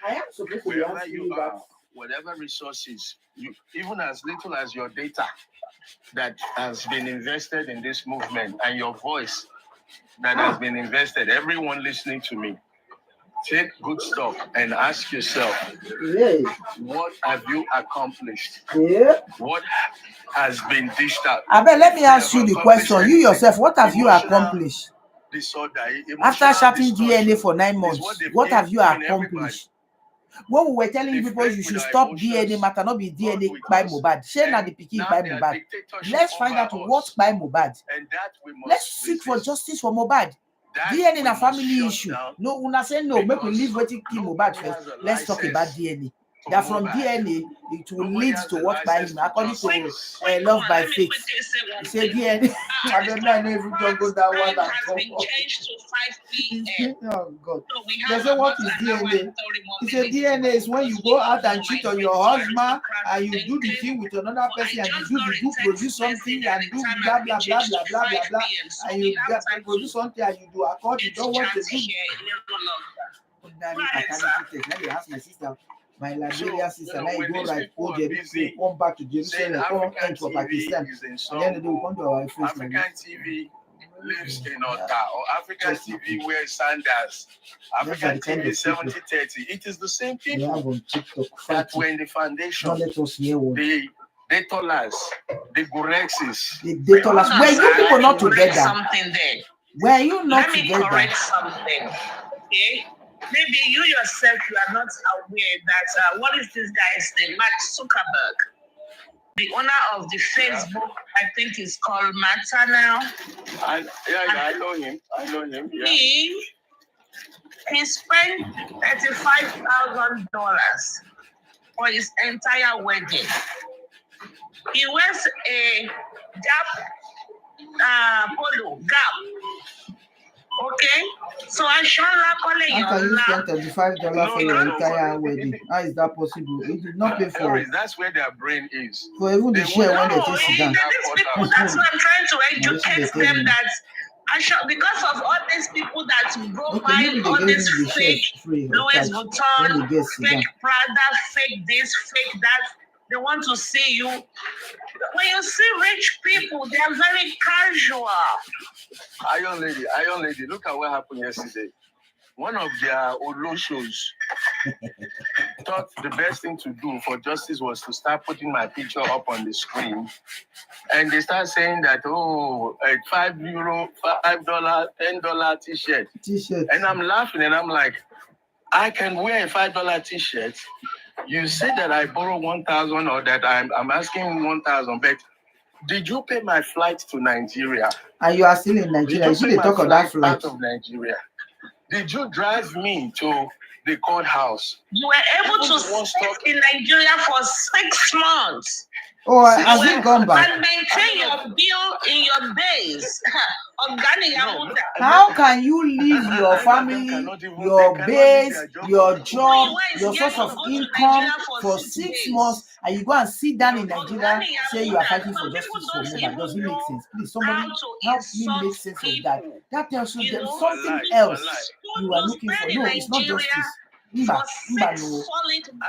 I am supposed to be asking you that. Whatever resources, even as little as your data that has been invested in this movement and your voice that has been invested, everyone listening to me, take good stuff and ask yourself, what have you accomplished? What has been dished out? Abel, let me ask you the question. You yourself, what have you accomplished? After shouting DNA for 9 months, what have you accomplished? When we were telling you people you should stop DNA matter, not be DNA by Mohbad. Share now the picking by Mohbad. Let's find out what by Mohbad. Let's seek for justice for Mohbad. DNA in a family issue. No, una say no. Make we leave waiting kill Mohbad first. Let's talk about DNA. That from DNA it will lead to what by him. According to Love by Faith. He said DNA. I don't know if you don't go that one. Changed to 5 p.m. Oh God. They say what is DNA? He said DNA is when you go out and cheat on your husband and you do the thing with another person and you produce something and do blah blah blah blah blah blah blah and you produce something and you do accord you don't want to do. Let me ask my sister. My Liberian sister, now you go right, go Jerusalem, come back to Jerusalem, come end for Pakistan. And then they will come to our face. African TV lives in Otta, or African TV wears sandals. African TV 70-30. It is the same people that were in the foundation. Let us hear one. The Detolas, the Gorexes. The Detolas. Were you people not together? Something there. Were you not together? Let me correct something. Okay. Maybe you yourself, you are not aware that, what is this guy's name? Mark Zuckerberg, the owner of the Facebook, I think it's called Meta now. I know him. Yeah. He spent $35,000 for his entire wedding. He wears a Gap polo, Gap. Okay, so I shall calling How can you spend $35 for your entire No. wedding? How is that possible? You did not pay for That's where their brain is. for even the share when they no, take sit down. these people, that's what I'm trying to educate tell them me. that because of all these people that go Okay, maybe buy all they gave this him the fake shares free of Louis charge when Vuitton, they get sit down. fake Prada, fake this, fake that. They want to see you. When you see rich people, they are very casual. Iron lady, look at what happened yesterday. One of their Olo shows thought the best thing to do for justice was to start putting my picture up on the screen. And they start saying that, oh, a €5, $5, $10 t-shirt. And I'm laughing and I'm like, I can wear a $5 t-shirt. You say that I borrow 1,000 or that I'm asking 1,000, but did you pay my flight to Nigeria? And you are still in Nigeria. You should talk of that flight. Out of Nigeria. Did you drive me to the courthouse? You were able to stay in Nigeria for 6 months. Oh, has he gone back? And maintain your bill in your days. How can you leave your family, your base, your job, your source of income for 6 months, and you go and sit down in Nigeria, say you are fighting for justice for Muyiwa? Does it make sense? Please, somebody help me make sense of that. That tells you there's something else you are looking for. No, it's not justice. No.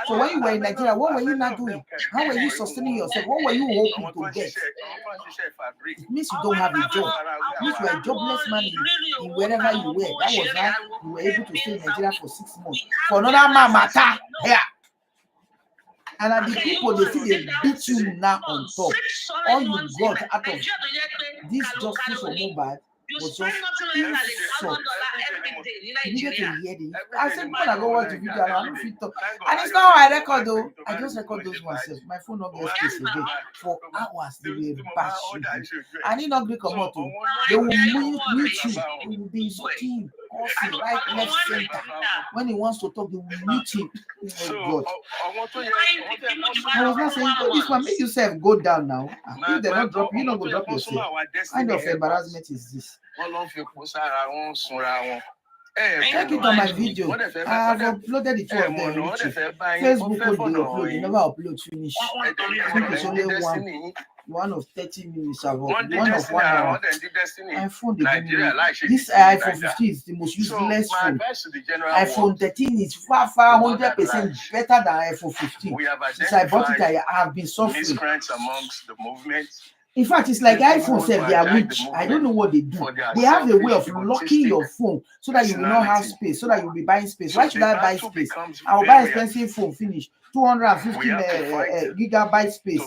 So when you were in Nigeria, what were you not doing? How were you sustaining yourself? What were you hoping to get? It means you don't have a job. It means you are a jobless man in wherever you were. That was why you were able to stay in Nigeria for 6 months. For another man matter here. And at the people, they see they beat you now on top. All you got out of this justice for Mohbad was just insult. You needed to hear it. I said, when I go watch the video, and I'm fit talk. And it's not how I record though. I just record those myself. My phone not get space again. For hours, they will bash you. And he not come out. They will mute you. They will be insulting, cursing, right, left, center. When he wants to talk, they will mute him. Oh God. I was not saying, this one, make yourself go down now. If they don't drop you, not go drop yourself. What kind of embarrassment is this? Check it on my video. I have uploaded the two of them. Facebook could be uploaded. Never upload finish. I think it's only one of 30 minutes. I've one of 1 hour. iPhone, this iPhone 15 is the most useless phone. iPhone 13 is far 100% better than iPhone 15. Since I bought it, I have been suffering. In fact, it's like iPhone said they are rich. I don't know what they do. They have a way of locking your phone so that you will not have space, so that you will be buying space. Why should I buy space? I will buy expensive phone, finish 250 gigabyte space.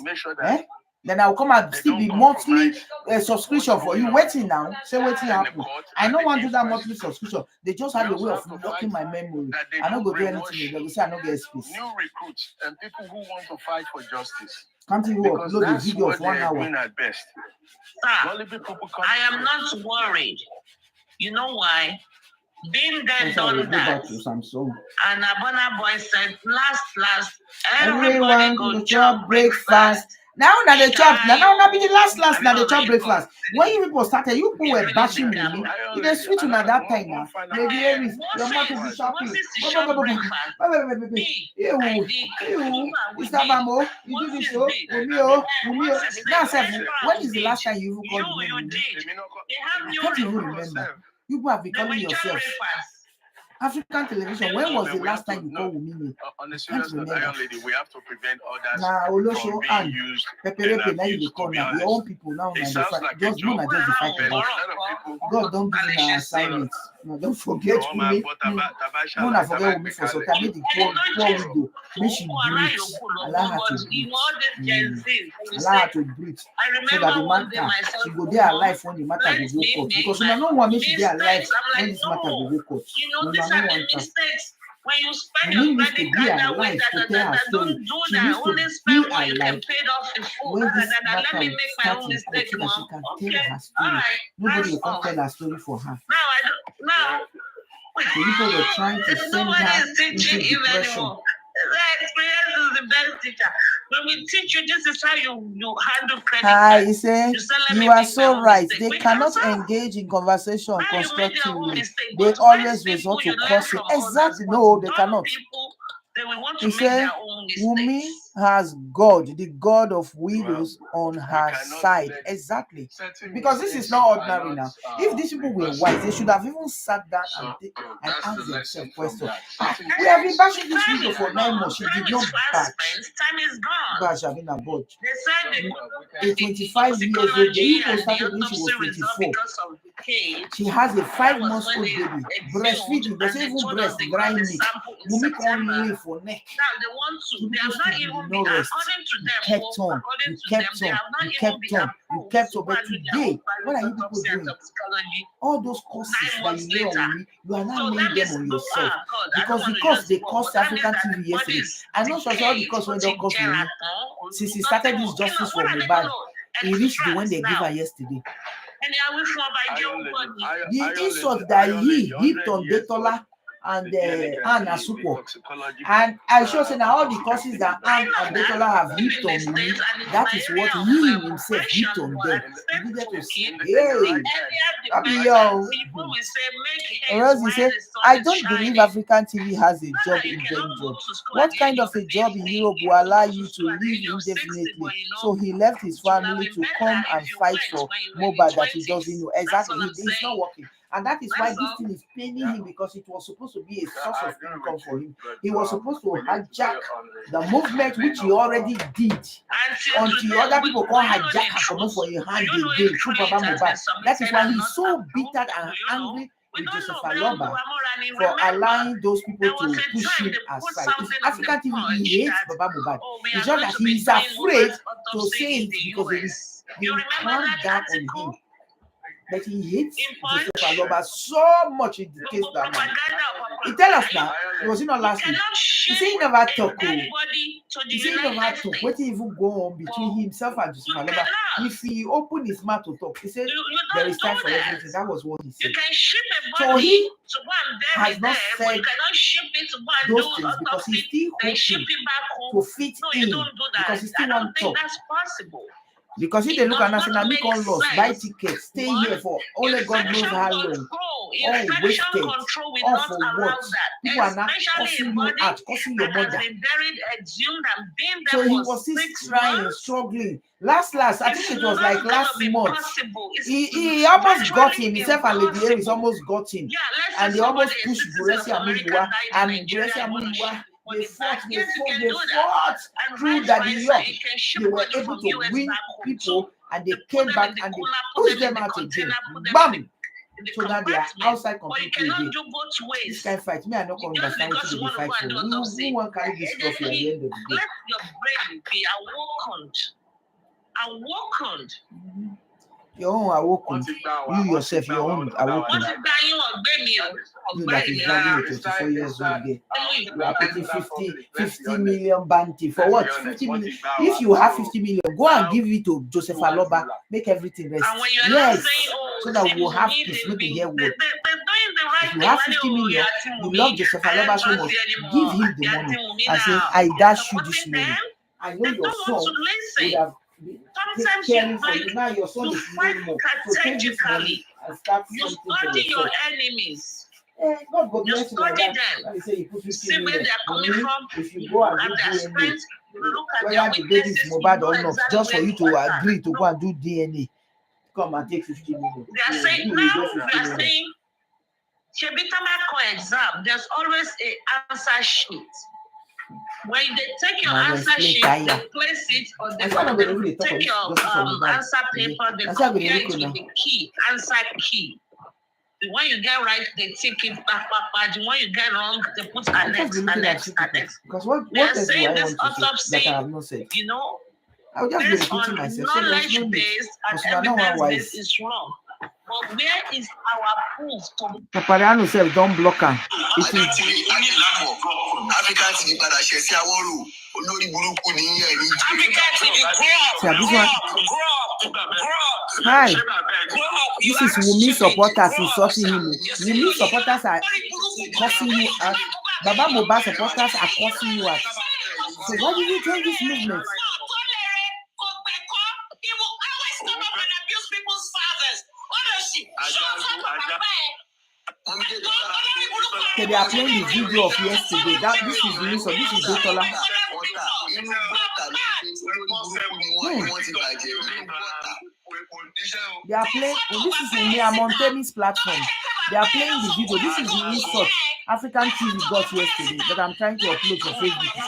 Then I'll come and still be monthly subscription for you. Waiting now. Say waiting happen. I don't want to do that monthly subscription. They just have a way of locking my memory. I don't go do anything. They will say I don't get space. New recruits and people who want to fight for justice. Can't even upload a video of 1 hour. At best. I am not worried. You know why? Being there, done that. And Abona boy said, last, everybody go chop breakfast. Now the chop, now be the last, now the chop breakfast. When you people started, you people were bashing me. You just switch on at that time now. Maybe Aries, your mouth will be shopping. Mr. Bambo, you do this show. Now, when is the last time you even called me? I can't even remember. You people have been calling yourself African television. When was the last time you called me? On the serious note, lady, we have to prevent others from being used. Now you call now. Your own people now. Just know that just the fight. God don't give me an assignment. No, don't forget me. No, not forget me for some time. Make the poor widow. Make she breathe. Allow her to breathe. Allow her to breathe. So that the matter, she go there alive when the matter will go court. Because we don't want me to be alive when this matter will go court. These are the mistakes. When you spend your credit card that way, don't do that. Only spend what you can pay off the full. Let me make my own mistake, Mom. Okay, all right. Nobody will come tell her story for her. Now, the people were trying to send her into depression. Experience is the best teacher. When we teach you, this is how you handle credit Hi, cards. he said, You you are so right. They cannot engage in conversation constructively. They always resort to cursing. Exactly. No, they cannot. They will want to He make said, their own Wumi mistakes. has God, the God of widows, on her side. Exactly. Because this is not ordinary now. If these people were wise, they should have even sat down and asked themselves questions. We have been bashing this widow for 9 months. She did not bash. Time is gone. Bash, I mean, a budge. They said A 25 years old, they even started when she was 24. She has a 5-month-old baby, breastfeeding. They say even breast dry milk. Mummy can't live for neck. Now they want to. They have not even been according to them. Kept on. You kept on. You kept on. You kept on. But today, what are you people doing? All those courses that you know on me, you are not laying them on yourself. Because the course they cost African TV yesterday. I'm not sure all the course when they cost me. Since he started this justice for Mohbad, he reached the one they give her yesterday. The insult that he heaped on Detola and Anne Asupo. And I sure say now all the courses that Anne and Detola have heaped on me, that is what he himself heaped on them. He needed to say, hey, yo. Or else he said, I don't believe African TV has a job in danger. What kind of a job in Europe will allow you to live indefinitely? So he left his family to come and fight for Mohbad that he doesn't know. Exactly, he's not working. And that is why this thing is paining him, because it was supposed to be a source of income for him. He was supposed to hijack the movement, which he already did, until other people can't hijack and come for a hand again through Baba Mohbad. That is why he's so bitter and angry with Joseph Aloba for allowing those people to push him aside. If African TV, he hates Baba Mohbad. It's just that he is afraid to say it because he will calm down on him. But he hates Joseph Aloba so much in the case that man. He tell us now, it was not last week. He said he never talk. He said he never talk. What even go on between himself and Joseph Aloba? If he opened his mouth to talk, he said there is time for everything. That was what he said. So he has not said those things because he's still hoping to fit in because he still wants to talk. Because if they look at us and me can lost, buy tickets, stay here for only God knows how long. Oh, wasted. Oh, for what? People are not cursing you out, cursing your mother. So he was still trying, struggling. Last, I think it was like last month. He almost got him. Himself and Lady Aries almost got him. And they almost pushed Buresi and Muyiwa. And Buresi and Muyiwa, they fought through that New York. They were able to win people and they came back and they pushed them out again. Bam! So now they are outside completely again. This kind of fight, me, I don't understand what you fight for. Who won't carry this trophy at the end of the day? Let your brain be awakened. Your own awoken. You yourself, your own awoken. You that is dragging a 24 years old girl. You are putting 50 million bounty. For what? 50 million. If you have 50 million, go and give it to Joseph Aloba. Make everything rest. Yes. So that we will have peace. Make the hear word. If you have 50 million, you love Joseph Aloba so much, give him the money and say, I dash you this money. I know your son would have caring for you. Now your son is no more. So take this money and start something for yourself. Enemies. God go bless you like that. Them. Say you put 50 See where million. they are coming from. If you go and do DNA, whether the baby is Mohbad or not, just for you to agree to go and do DNA, come and take 50 million. They are saying now, they are saying, Shebitama exam, there's always an answer sheet. When they take your answer sheet, they place it on the take your answer paper, they compare it with the key, answer key. The one you get right, they take it back. The one you get wrong, they put annex. Because what they are saying this autopsy, that I have not said. You know, I'll just based on knowledge-based and evidence-based is wrong. But where is our proof to Papariano self don't block her. It is African TV padà ṣe sí Awórò olórí burúkú ní ẹ̀rí. African TV grow up. Hi, this is Wumi supporters insulting him. Wumi supporters are cursing you out. Baba Mohbad supporters are cursing you out. So why did you join this movement? Okay, they are playing the video of yesterday. This is the news of this is Detola. They are playing. This is in Montemi's platform. They are playing the video. This is the insult African TV got yesterday that I'm trying to upload for Facebook.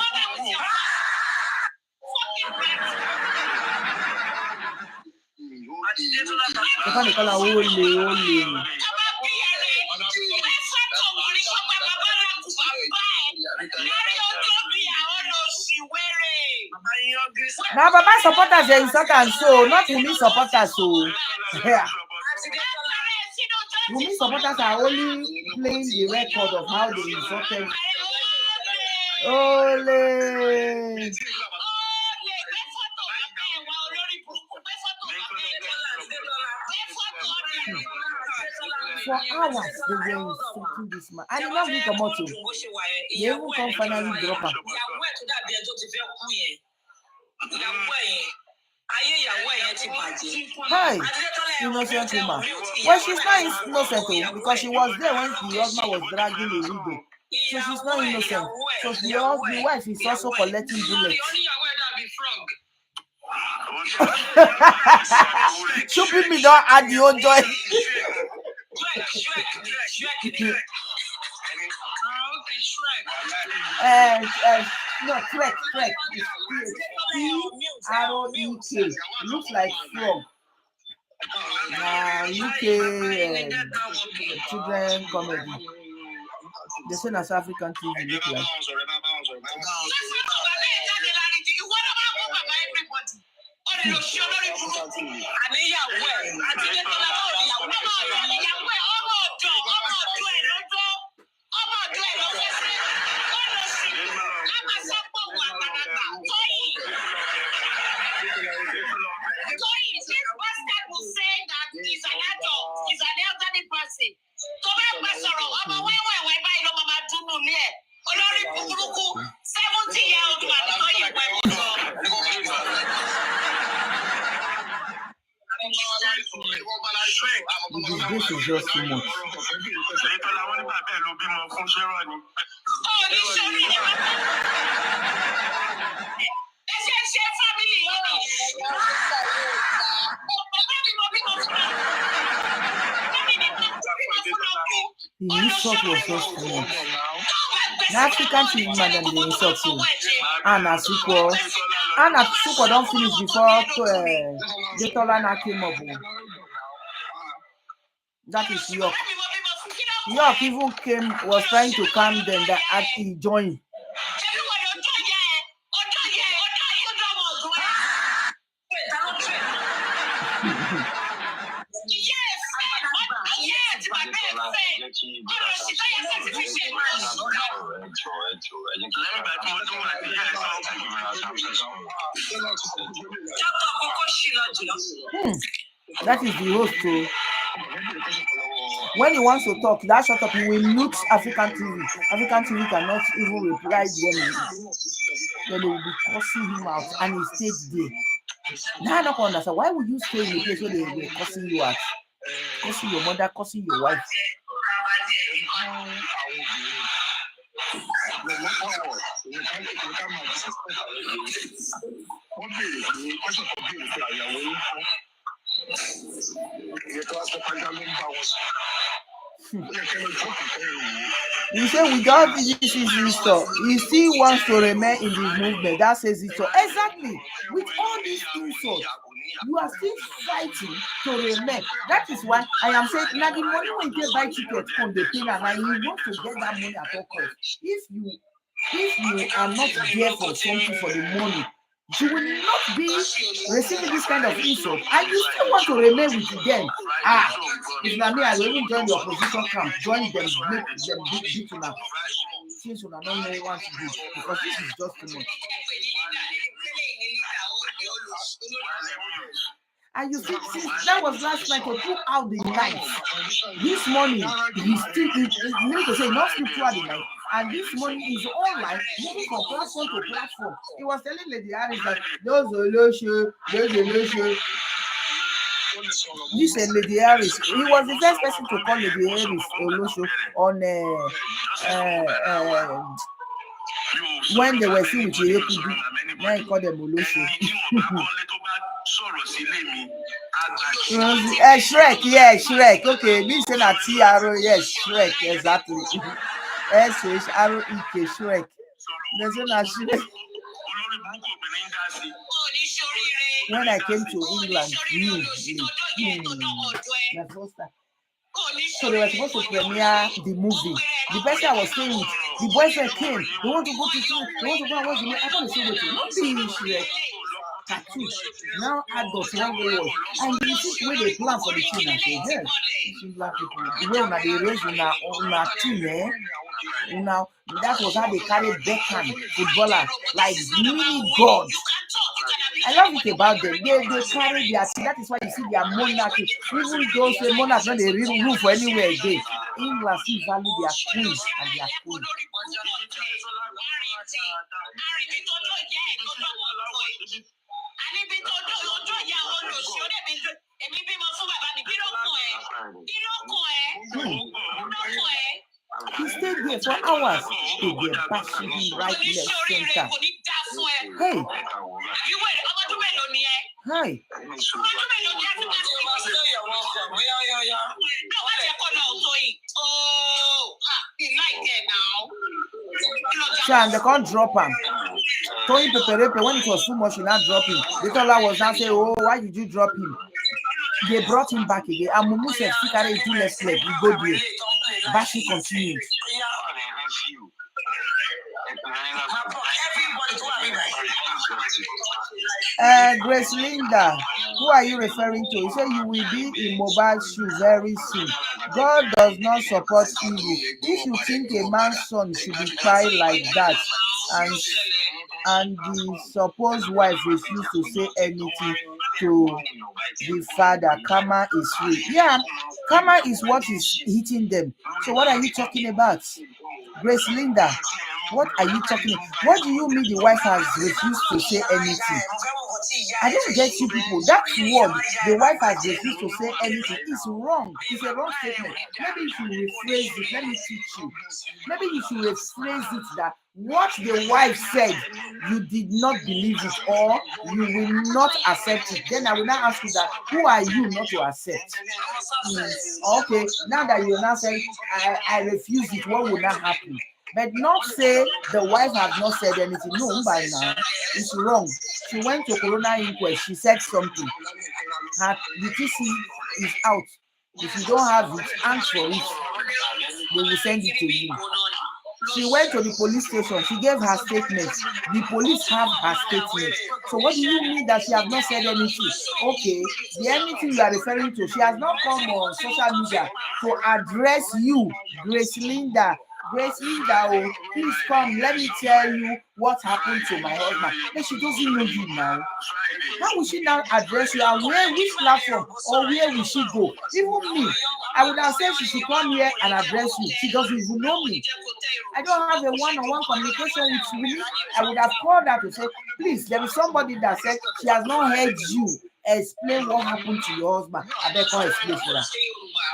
Now, Baba supporters are insulted, so not Wumi supporters. So, yeah. Wumi supporters are only playing the record of how they insulted. Ole. For hours, they were insulting this man. I did not bring a motto. They even come finally drop her. Hi, innocent woman. Well, she's not innocent because she was there when the husband was dragging the widow. So she's not innocent. So the wife is also collecting bullets. Stupid me don't add your own joy. No, Trek. T-R-O-E-K. Looks like frog. UK children comedy. They say that's African TV look like. This is just too much. The insult was just too much. The African TV man and the insult too. Anna Sukwo don't finish before Detola came up. That is York. York even was trying to calm them that he joined. That is the host too. When he wants to talk, that shut up, he will mute African TV. African TV cannot even reply them. Then they will be cursing him out, and he stayed there. Now I don't understand. Why would you stay in a place where they were cursing you out? Cursing your mother, cursing your wife. You say without this is insult, he still wants to remain in the movement. That says it so. Exactly. With all these insults, you are still fighting to remain. That is why I am saying now the money when they buy tickets from the pin and you want to get that money at all costs. If you are not there for something for the money, you will not be receiving this kind of insult, and you still want to remain with them. If not me, I will even join the opposition camp, join them, make them beat you now. Since you don't know what to do, because this is just too much. And you see, that was last night or throughout the night. This morning, he still, meaning to say, not throughout the night. and this money is online, moving from platform to platform. He was telling Lady Harris that those Olosho. This Lady Harris, he was the first person to call Lady Harris Olosho on when they were still with Irekudu. Now he called them Olosho. Shrek, yeah, Shrek. Okay, me say that TRO, yes, Shrek, exactly. SHREK, Shrek. There's no Shrek. When I came to England, my first time. So they were supposed to premiere the movie. The person I was staying with, the boyfriend came. They want to go to school. They want to go and watch the movie. I thought they said, not be Shrek. Cartoon. Now adults want to watch. And you see the way they plan for the team and say, yes, black people. The way una they raise una team, now that was how they carried Beckham, footballer, like mini gods. I love it about them. They carry their team. That is why you see their monarchy. Even those monarchs when they rule for anywhere again. England still value their queen and their queen. He stayed there for hours. They were bashing him right, left, center. Hey. Hi. And they can't drop him. Tony Peperepe, when it was too much, he not drop him. The Tola was not saying, oh, why did you drop him? They brought him back again. And Mumu said, he carried 2 left leg. He go there. Bashing continued. Grace Linda, who are you referring to? You say you will be in mobile shoe very soon. God does not support evil. If you think a man's son should be crying like that, and the supposed wife refused to say anything to the father, karma is free. Yeah, karma is what is hitting them. So what are you talking about? Grace Linda, what are you talking about? What do you mean the wife has refused to say anything? I don't get you people. That word, the wife has refused to say anything, is wrong. It's a wrong statement. Maybe you should rephrase it. Let me teach you. Maybe you should rephrase it that what the wife said, you did not believe it or you will not accept it. Then I will now ask you that, who are you not to accept? Okay, now that you now say, I refuse it, what will not happen? But not say the wife has not said anything. No, by now, it's wrong. She went to coroner inquest. She said something. Her UTC is out. If you don't have it, ask for it. They will send it to you. She went to the police station. She gave her statement. The police have her statement. So what do you mean that she has not said anything? Okay, the anything you are referring to, she has not come on social media to address you, Grace Linda. Grace Linda, oh, please come. Let me tell you what happened to my husband. But she doesn't know you now. How will she now address you? And where, which platform, or where will she go? Even me, I would have said she should come here and address you. She doesn't even know me. I don't have a one-on-one communication with you. I would have called her to say, please, there is somebody that said she has not heard you explain what happened to your husband. I better explain for her.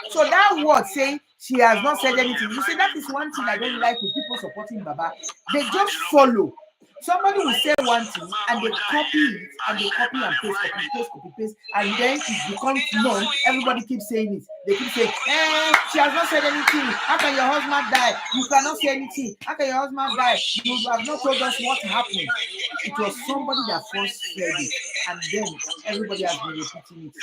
So that word saying she has not said anything. You see, that is one thing I don't like with people supporting Baba. They just follow. Somebody will say one thing and they copy it and they copy and paste, and then it becomes known. Everybody keeps saying it. They keep saying, she has not said anything. How can your husband die? You cannot say anything. How can your husband die? You have not told us what happened. It was somebody that first said it, and then everybody has been repeating it.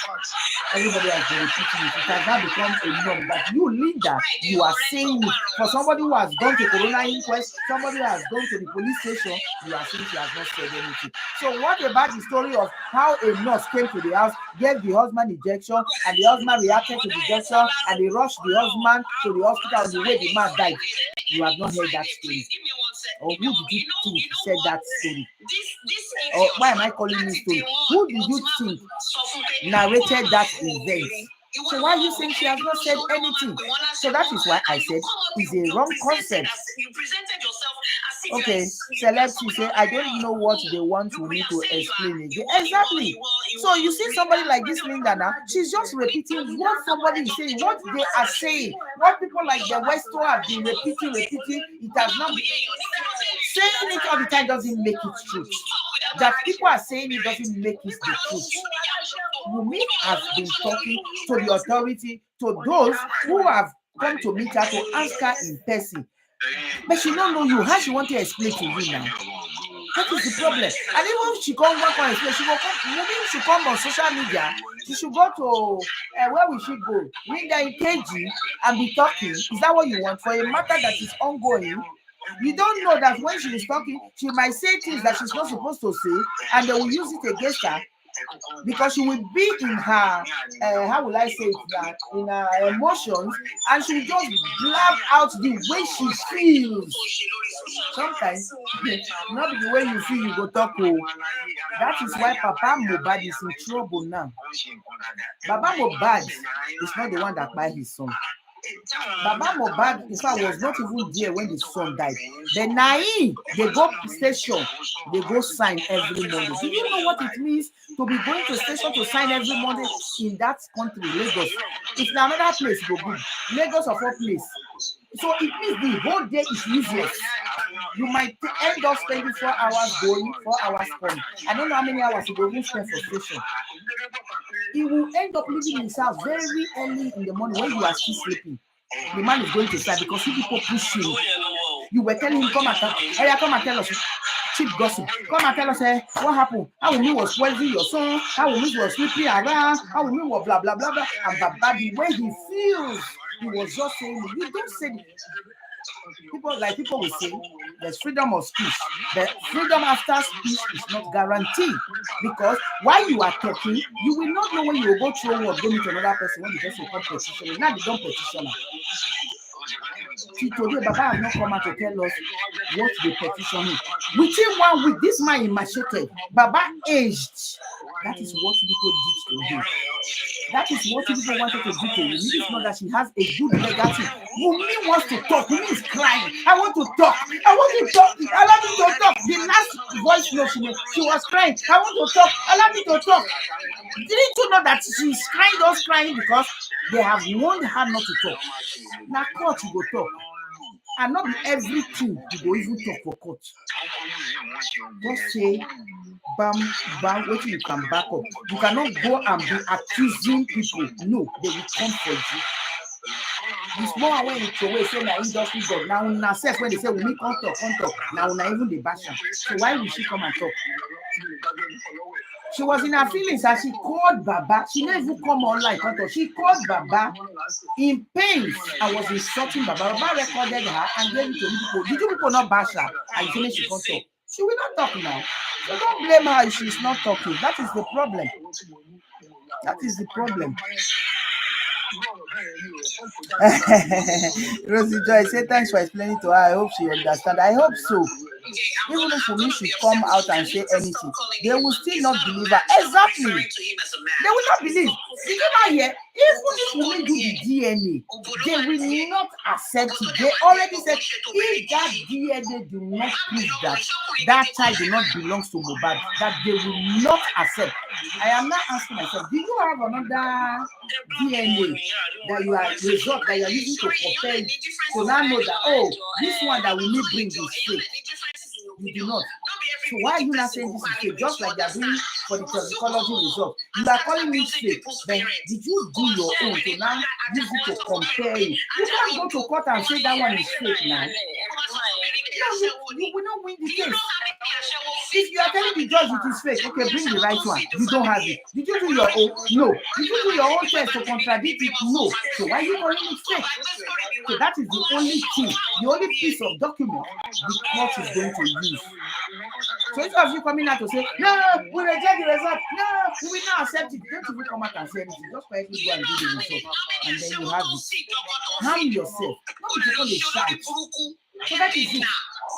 Everybody has been repeating it. It has now become a norm that you, Linda, you are saying it. For somebody who has gone to coroner inquest, somebody who has gone to the police station, you are saying she has not said anything. So what about the story of how a nurse came to the house, gave the husband injection, and the husband reacted to the injection, and they rushed the husband to the hospital on the way the man died? You have not heard that story. Or who did you think said that story? Or why am I calling this story? Who did you think narrated that event? So why are you saying she has not said anything? So that is why I said it's a wrong concept. Okay, select, you say, I don't know what they want me to explain it. Exactly. So you see somebody like this Linda now, she's just repeating what somebody is saying, what they are saying, what people like the Westo have been repeating. It has not been saying it all the time doesn't make it true. That people are saying it doesn't make it the truth. Wumi has been talking to the authority, to those who have come to meet her to ask her in person. But she don't know you. How she want to explain to you now? That is the problem. And even if she can't work on explain, she will come. Maybe she come on social media. She should go to where will she go? Linda in KG and be talking. Is that what you want for a matter that is ongoing? You don't know that when she is talking, she might say things that she's not supposed to say, and they will use it against her because she will be in her, how will I say it, that in her emotions, and she will just blab out the way she feels. Sometimes, not the way you feel, you go talk. That is why Papa Mohbad is in trouble now. Baba Mohbad is not the one that buy his son. Baba Mohbad, in fact, was not even there when the son died. The Nai, they go station, they go sign every Monday. Do you know what it means to be going to station to sign every Monday in that country, Lagos? It's another place, go good. Lagos of all place. So it means the whole day is useless. You might end up spending 4 hours going, 4 hours coming. I don't know how many hours you will even spend for station. He will end up leaving his house very early in the morning when you are still sleeping. The man is going to start because you people push him. You were telling him, come and tell us. Cheap gossip. Come and tell us what happened. How Wunmi was poisoning your son. How Wunmi was sleeping around. How Wunmi was blah blah blah blah. And Baba, the way he feels, he was just saying, you don't say it. People will say there's freedom of speech, but freedom after speech is not guaranteed, because while you are talking, you will not know when you will go through or give it to another person when the person will come petition. Now they don't petition. Today, Baba has not come out to tell us what the petition is. Within 1 week, this man is macheted. Baba aged. That is what people did to him. That is what people wanted to do to him. This is not that she has a good legacy. Wunmi wants to talk. Wunmi is crying. I want to talk. I want to talk. Allow me to talk. The last voice note she was crying. I want to talk. Allow me to talk. Didn't you know that she's crying because they have warned her not to talk? Now court you go talk. And not everything you go even talk for court. Just say, bam, what you can back up. You cannot go and be accusing people. No, they will come for you. It's more when you throw away, say na industry God. Now una self when they say Wunmi come talk. Now una even the bash am. So why will she come and talk? She was in her feelings and she called Baba. She didn't even come online. She called Baba in pain and was insulting Baba. Baba recorded her and gave it to people. Did you people not bash her? And you finish she can't talk. She will not talk now. So don't blame her if she's not talking. That is the problem. That is the problem. Rosie Joy, say thanks for explaining to her. I hope she understands. I hope so. Even if Wunmi should come out and say anything, they will still not believe her. Exactly. They will not believe. Did you not hear? Even if Wunmi do the DNA, they will not accept it. They already said if that DNA do not prove that child do not belong to Mohbad, that they will not accept. I am not asking myself, do you have another DNA that you are result that you are using to compare it to now know that, oh, this one that Wunmi bring is fake? You do not. So why are you not saying this is fake? Just like they are doing for the toxicology result. You are calling it fake. Then did you do your own to now use it to compare it? You can't go to court and say that one is fake now. You will not win the case. If you are telling the judge it is fake, okay, bring the right one. You don't have it. Did you do your own? No. Did you do your own test to contradict it? No. So why are you calling it fake? So that is the only thing, the only piece of document the court is going to use. So instead of you coming out to say, no, we reject the result, no, we will not accept it. Don't even come out and say anything. Just quietly go and do the result. And then you have it. Harm yourself. Not because they shout. So that is it.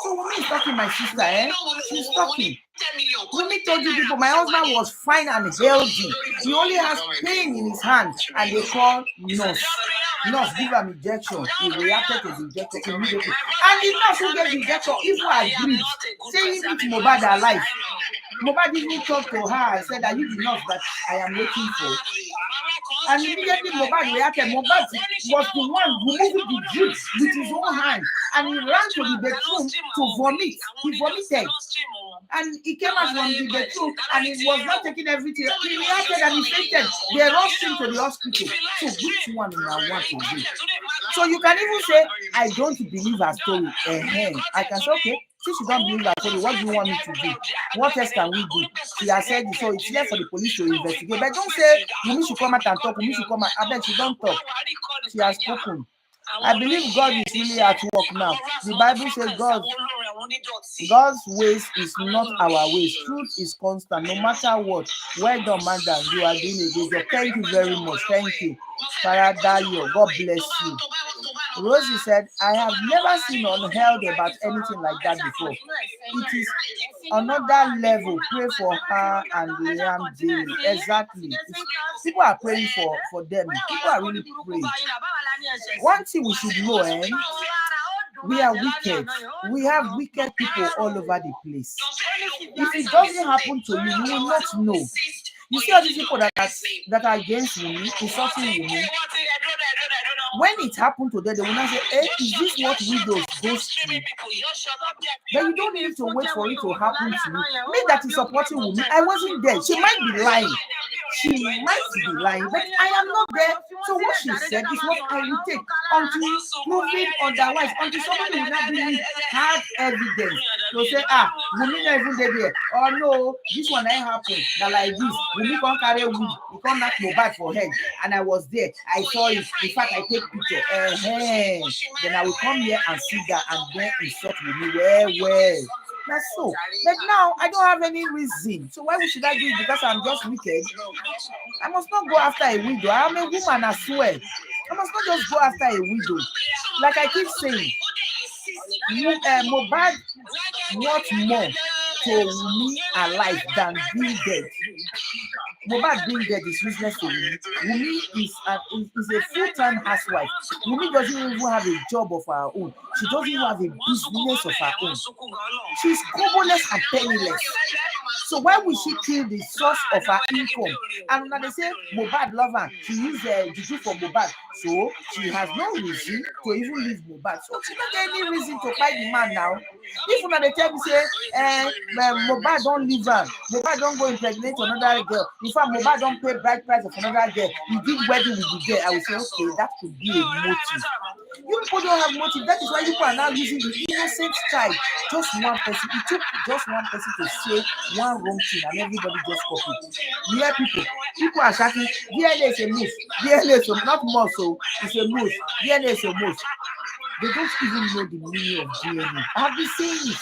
So Wumi is talking, my sister, she's talking. Wumi told you people, my husband was fine and healthy. He only has pain in his hand, and they call nurse. Nurse give him injection. He reacted to the injection immediately. And the nurse who gave the injection even agreed, saying it Mohbad alive. Mohbad even talked to her and said, are you the nurse that I am waiting for? And immediately Mohbad reacted. Mohbad was the one removing the drip with his own hand, and he ran to the bedroom to vomit. He vomited, and he came out from the bedroom, and he was not taking everything. He reacted and he fainted. They rushed him to the hospital. So which one now want to do? So you can even say, I don't believe her story. I can say, okay, since you don't believe her story, what do you want me to do? What else can we do? She has said it, so it's left for the police to investigate. But don't say Wumi should come out and talk. Wumi should come out. I bet she don't talk. She has spoken. I believe God is really at work now. The Bible says God's ways is not our ways. Truth is constant, no matter what. Well done, madam. You are doing a good job. Thank you very much. Thank you. Paradayo. God bless you. Rosie said, I have never seen or heard about anything like that before. It is another level. Pray for her and Liam daily. Exactly. People are praying for them. People are really praying. One thing we should know, we are wicked. We have wicked people all over the place. If it doesn't happen to you, you will not know. You see all these people that are against Wumi, insulting Wumi. When it happened to them, they will not say, is this what widows go through? But you don't need to wait for it to happen to you. Me that is supporting Wumi, I wasn't there. She might be lying. She might be lying, but I am not there. So what she said is what I will take until proving otherwise, until somebody will not bring me hard evidence. To say, Wumi not even there. Oh no, this one ain't happen. Now like this, Wumi can't carry wood, he can't knock Mohbad for head. And I was there. I saw it. In fact, I take picture. Then I will come here and see that and then insult Wumi. Well. That's so. But now I don't have any reason. So why should I do it? Because I'm just wicked. I must not go after a widow. I am a woman, I swear. I must not just go after a widow. Like I keep saying, Mohbad wants more to me alive than being dead. Mohbad being dead is useless to me. Wumi is a full-time housewife. Wumi doesn't even have a job of her own. She doesn't even have a business of her own. She's coverless and penniless. So why would she kill the source of her income? And when they say Mohbad love her, she used juju for Mohbad. So she has no reason to even leave Mohbad. So she don't get any reason to fight the man now. If when they tell me say, Mohbad don't leave her, Mohbad don't go impregnate another girl. In fact, Mohbad don't pay bride price of another girl. He did wedding with the girl. I will say, okay, that could be a motive. You people don't have motive. That is why people are now using the innocent child. Just one person. It took just one person to say one wrong thing and everybody just copied. You hear people are shouting, DNA is a moose. DNA is not more so. It's a moose. DNA is a moose. They don't even know the meaning of DNA. I have been saying it.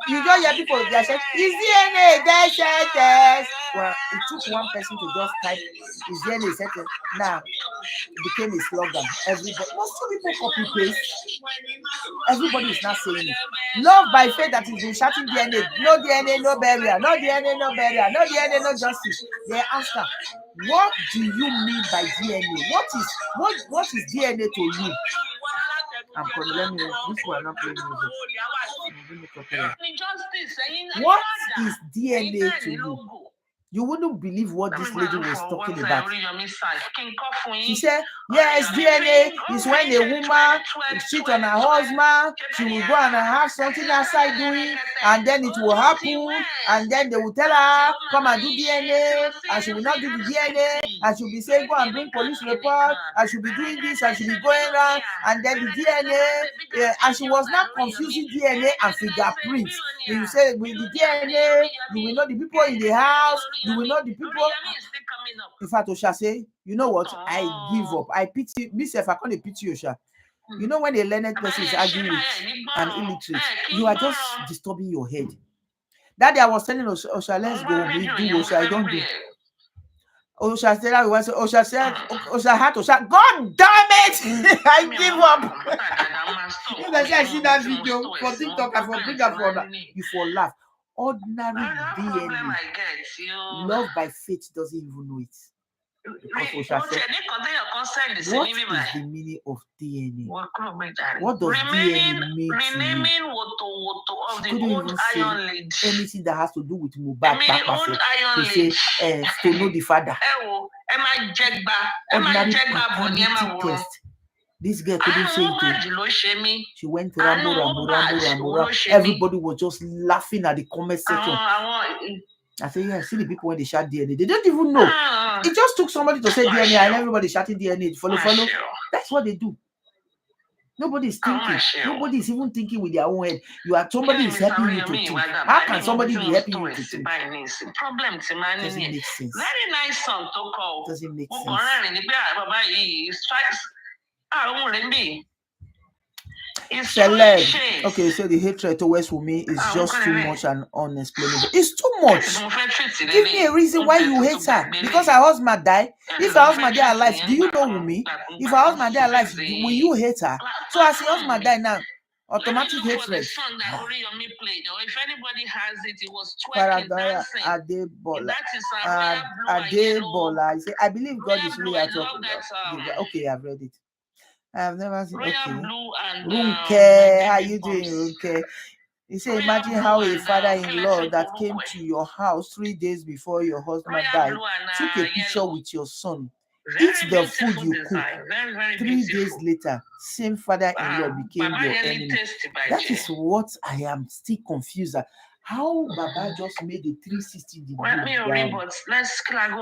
You don't hear people they are saying, is DNA test? Well, it took one person to just type is DNA certain. Now it became a slogan. Everybody, most people copy paste. Everybody is not saying it. Love by faith that is been shouting DNA. No DNA, no burial. No DNA, no burial. No DNA, no justice. They answer, what do you mean by DNA? What is DNA to you? I'm calling them. This one not playing music. What is DNA to you? You wouldn't believe what this lady was talking about. She said, yes, DNA is when a woman cheats on her husband, she will go and have something outside doing, and then it will happen, and then they will tell her, come and do DNA, and she will not do the DNA, and she'll be saying, go and bring police report, and she'll be doing this, and she'll be going around, and then the DNA, and she was not confusing DNA and fingerprints. You say, with the DNA, you will know the people in the house, you will know the people. In fact, Osha say, you know what? I give up. I pity myself. I can't pity Osha. You know when a learned person is arguing with an illiterate, you are just disturbing your head. That day I was telling Osha, let's go. We do Osha. I don't do. Osha said that we want to. Osha said, Osha had to shout, God damn it! I give up. If I say I see that video for TikTok, I for bring her for that. You for laugh. Ordinary DNA. Love by faith doesn't even know it. Because Osha said, what is the meaning of DNA? What does DNA mean to you? She couldn't even say anything that has to do with Mohbad to say to know the father. Ordinary paternity test. This girl couldn't say it. She went Rambo. Everybody was just laughing at the comment section. I said, yeah, see the people when they shout DNA. They don't even know. It just took somebody to say DNA and everybody shouting DNA. Follow. That's what they do. Nobody is thinking. Nobody is even thinking with their own head. Somebody is helping you to think. How can somebody be helping you to think? Doesn't make sense. Very nice song to call. Doesn't make sense. Celeb. Okay, so the hatred towards me is just too much and unexplainable. It's too much. Give me a reason why you hate her. Because her husband died. If her husband died alive, do you know Wumi? If her husband died alive, will you hate her? So as your husband died now, automatic hatred. If anybody has it, it was Paradaya Adebola. Adebola. I believe God is really at work. Okay, I've read it. I have never seen. Okay. Runke, how you doing, Runke? He said, imagine how a father-in-law that came to your house 3 days before your husband died took a picture with your son, eat the food you cook. 3 days later, same father-in-law became your enemy. That is what I am still confused at. How Baba just made a 360 degree.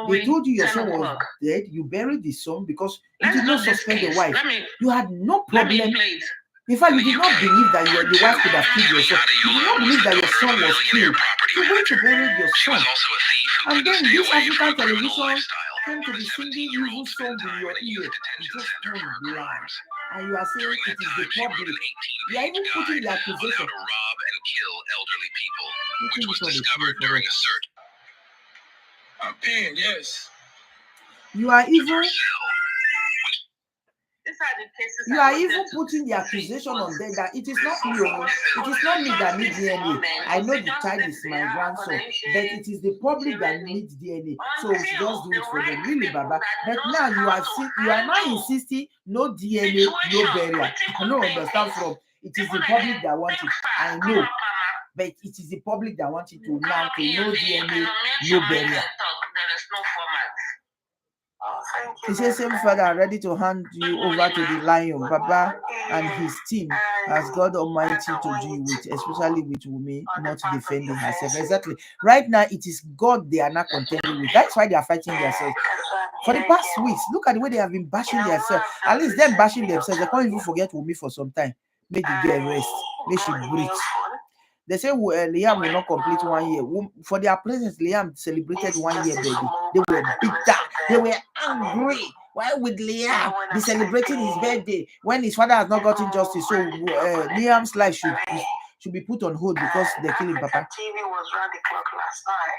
They told you your son was dead. You buried the son because you did not suspend the wife. You had no problem. In fact, you did not believe that the wife could have killed your son. You did not believe that your son was killed. You went to bury your son. And then this African television came to be singing evil songs in your ear. You just turned blind. And you are saying it is the public. You are even putting the accusation. Rob and kill elderly people, which was discovered during a search. Yes. You are even. You are even putting the accusation on them that it is not me. It is not me that needs DNA. I know the child is my grandson, but it is the public that needs DNA. So we should just do it for them. Really, Baba. But now you are now insisting no DNA, no burial. I don't understand from. It is the public that wants it. I know. But it is the public that wants it to now to no DNA, no burial. He says, same father ready to hand you over to the lion. Baba and his team has God Almighty to do with, especially with Wumi not defending herself. Exactly. Right now, it is God they are not contending with. That's why they are fighting themselves. For the past weeks, look at the way they have been bashing themselves. At least them bashing themselves. They can't even forget Wumi for some time. Make the girl rest. Make she breathe. They say Liam will not complete 1 year. For their presence, Liam celebrated 1 year, baby. They were bitter. They were angry. Why would Liam be celebrating his birthday when his father has not gotten justice? So Liam's life should be put on hold because they're killing Papa. TV was round the clock last night.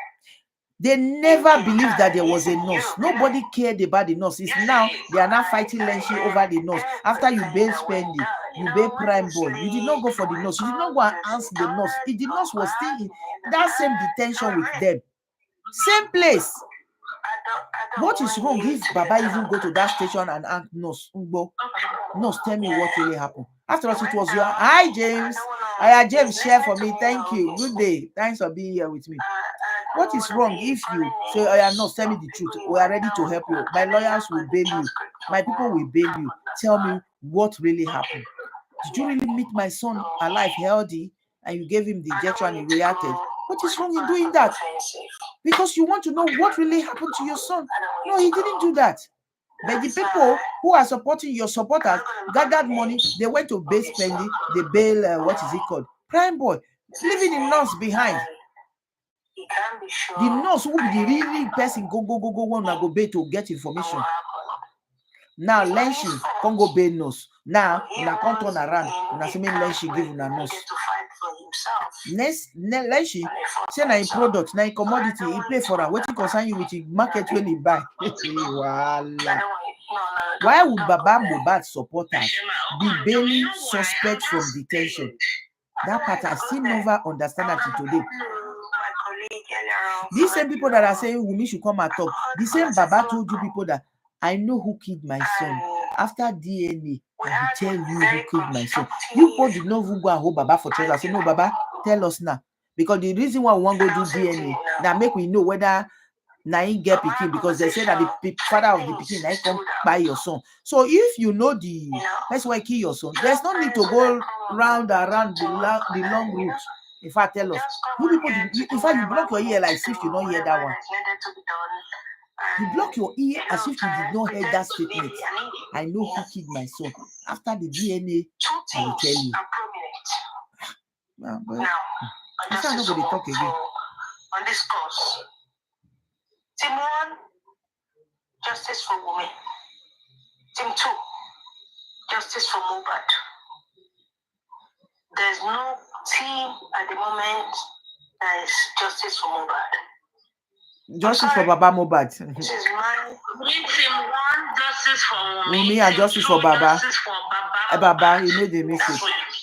They never believed that there was a nurse. Nobody cared about the nurse. It's now they are now fighting Lenshi over the nurse. After you bail Spendy, you bail Prime Boy. You did not go for the nurse. You did not go and ask the nurse. The nurse was still in that same detention with them. Same place. What is wrong if Baba even go to that station and ask nurse, nurse, tell me what really happened? After all, it was your hi James. James, share for me. Thank you. Good day. Thanks for being here with me. What is wrong if you say, no, tell me the truth. We are ready to help you. My lawyers will bail you. My people will bail you. Tell me what really happened. Did you really meet my son alive, healthy, and you gave him the injection and he reacted? What is wrong in doing that? Because you want to know what really happened to your son. No, he didn't do that. But the people who are supporting your supporters gathered money. They went to bail Spendy. They bail, what is it called? Prime Boy. Leaving the nurse behind. The nurse who be the really person go one and go bail to get information. Now Lenshi can't go bail nurse. Now una can't turn around. Una say Lenshi give una nurse. Let she say na product, na commodity, he pay for her. What you concern you with the market when he buy? Why would Baba Mohbad supporters be bailing suspects from detention? That part I still never understand that today. These same people that are saying Wunmi should come at top, the same Baba told you people that I know who killed my son. After DNA, I will tell you who killed my son. You people did not even go and hold Baba for treasure. I say, no, Baba, tell us now. Because the reason why we want to go do DNA, now make we know whether Nain get pikin, because they say that the father of the pikin Nain come buy your son. So if you know that's why kill your son, there's no need to go round around the long route. In fact, tell us. You people, in fact, you block your ear like as if you don't hear that one. You block your ear as if you did not hear that statement. I know who killed my son. After the DNA, I will tell you. Now, I'm not going to talk again. On this course, Team 1, justice for Wunmi. Team 2, justice for Mohbad. There's no team at the moment that is justice for Mohbad. Justice for Baba Mohbad. Team 1, justice for Wunmi and justice for Baba. Baba, you made a mistake.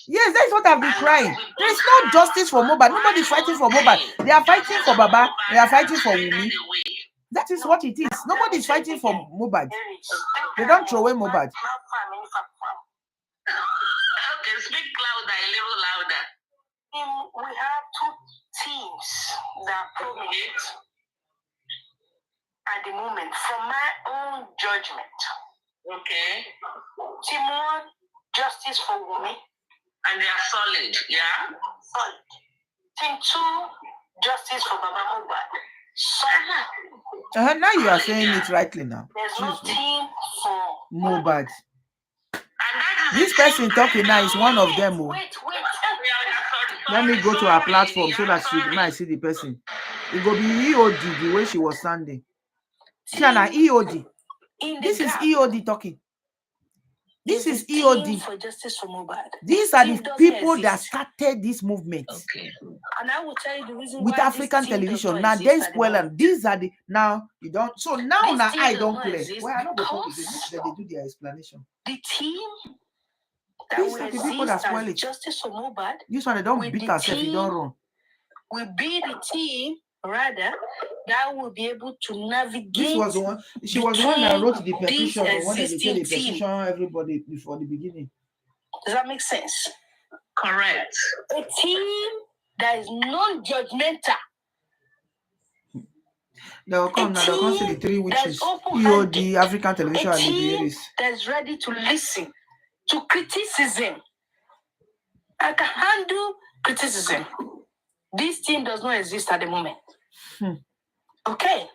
Yes, that's what I've been crying. There is no justice for Mohbad. Nobody's fighting for Mohbad. They are fighting for Baba. They are fighting for Wunmi. That is what it is. Nobody's fighting for Mohbad. They don't throw away Mohbad. Okay, speak louder, a little louder. We have 2 teams that prominent at the moment, from my own judgment. Okay. Team 1, justice for Wunmi. And they are solid, yeah? Solid. Team 2, justice for Baba Mohbad. Solid. Now you are saying it rightly now. There's no team for Mohbad. This person talking now is one of them. Wait. Let me go to her platform so that she might see the person. It will be EOD the way she was standing. Shana, EOD. This is EOD talking. This is EOD. For justice for Mohbad. These are the people that started this movement. Okay. And I will tell you the reason with why African television. Now they spoil and these are the now you don't. So now I don't play. Well, I don't go they do their explanation. The team that these are the people that spoil it. Justice for Mohbad. This one they don't beat ourselves. You don't run. Will be the team rather that will be able to navigate. This was the one. She was the one that wrote the petition. When they did the petition, everybody before the beginning. Does that make sense? Correct. A team that is non-judgmental. They'll come now. They'll come to the 3 witches. EOD, African television, and the that's ready to listen to criticism. I can handle criticism. This team does not exist at the moment. Okay.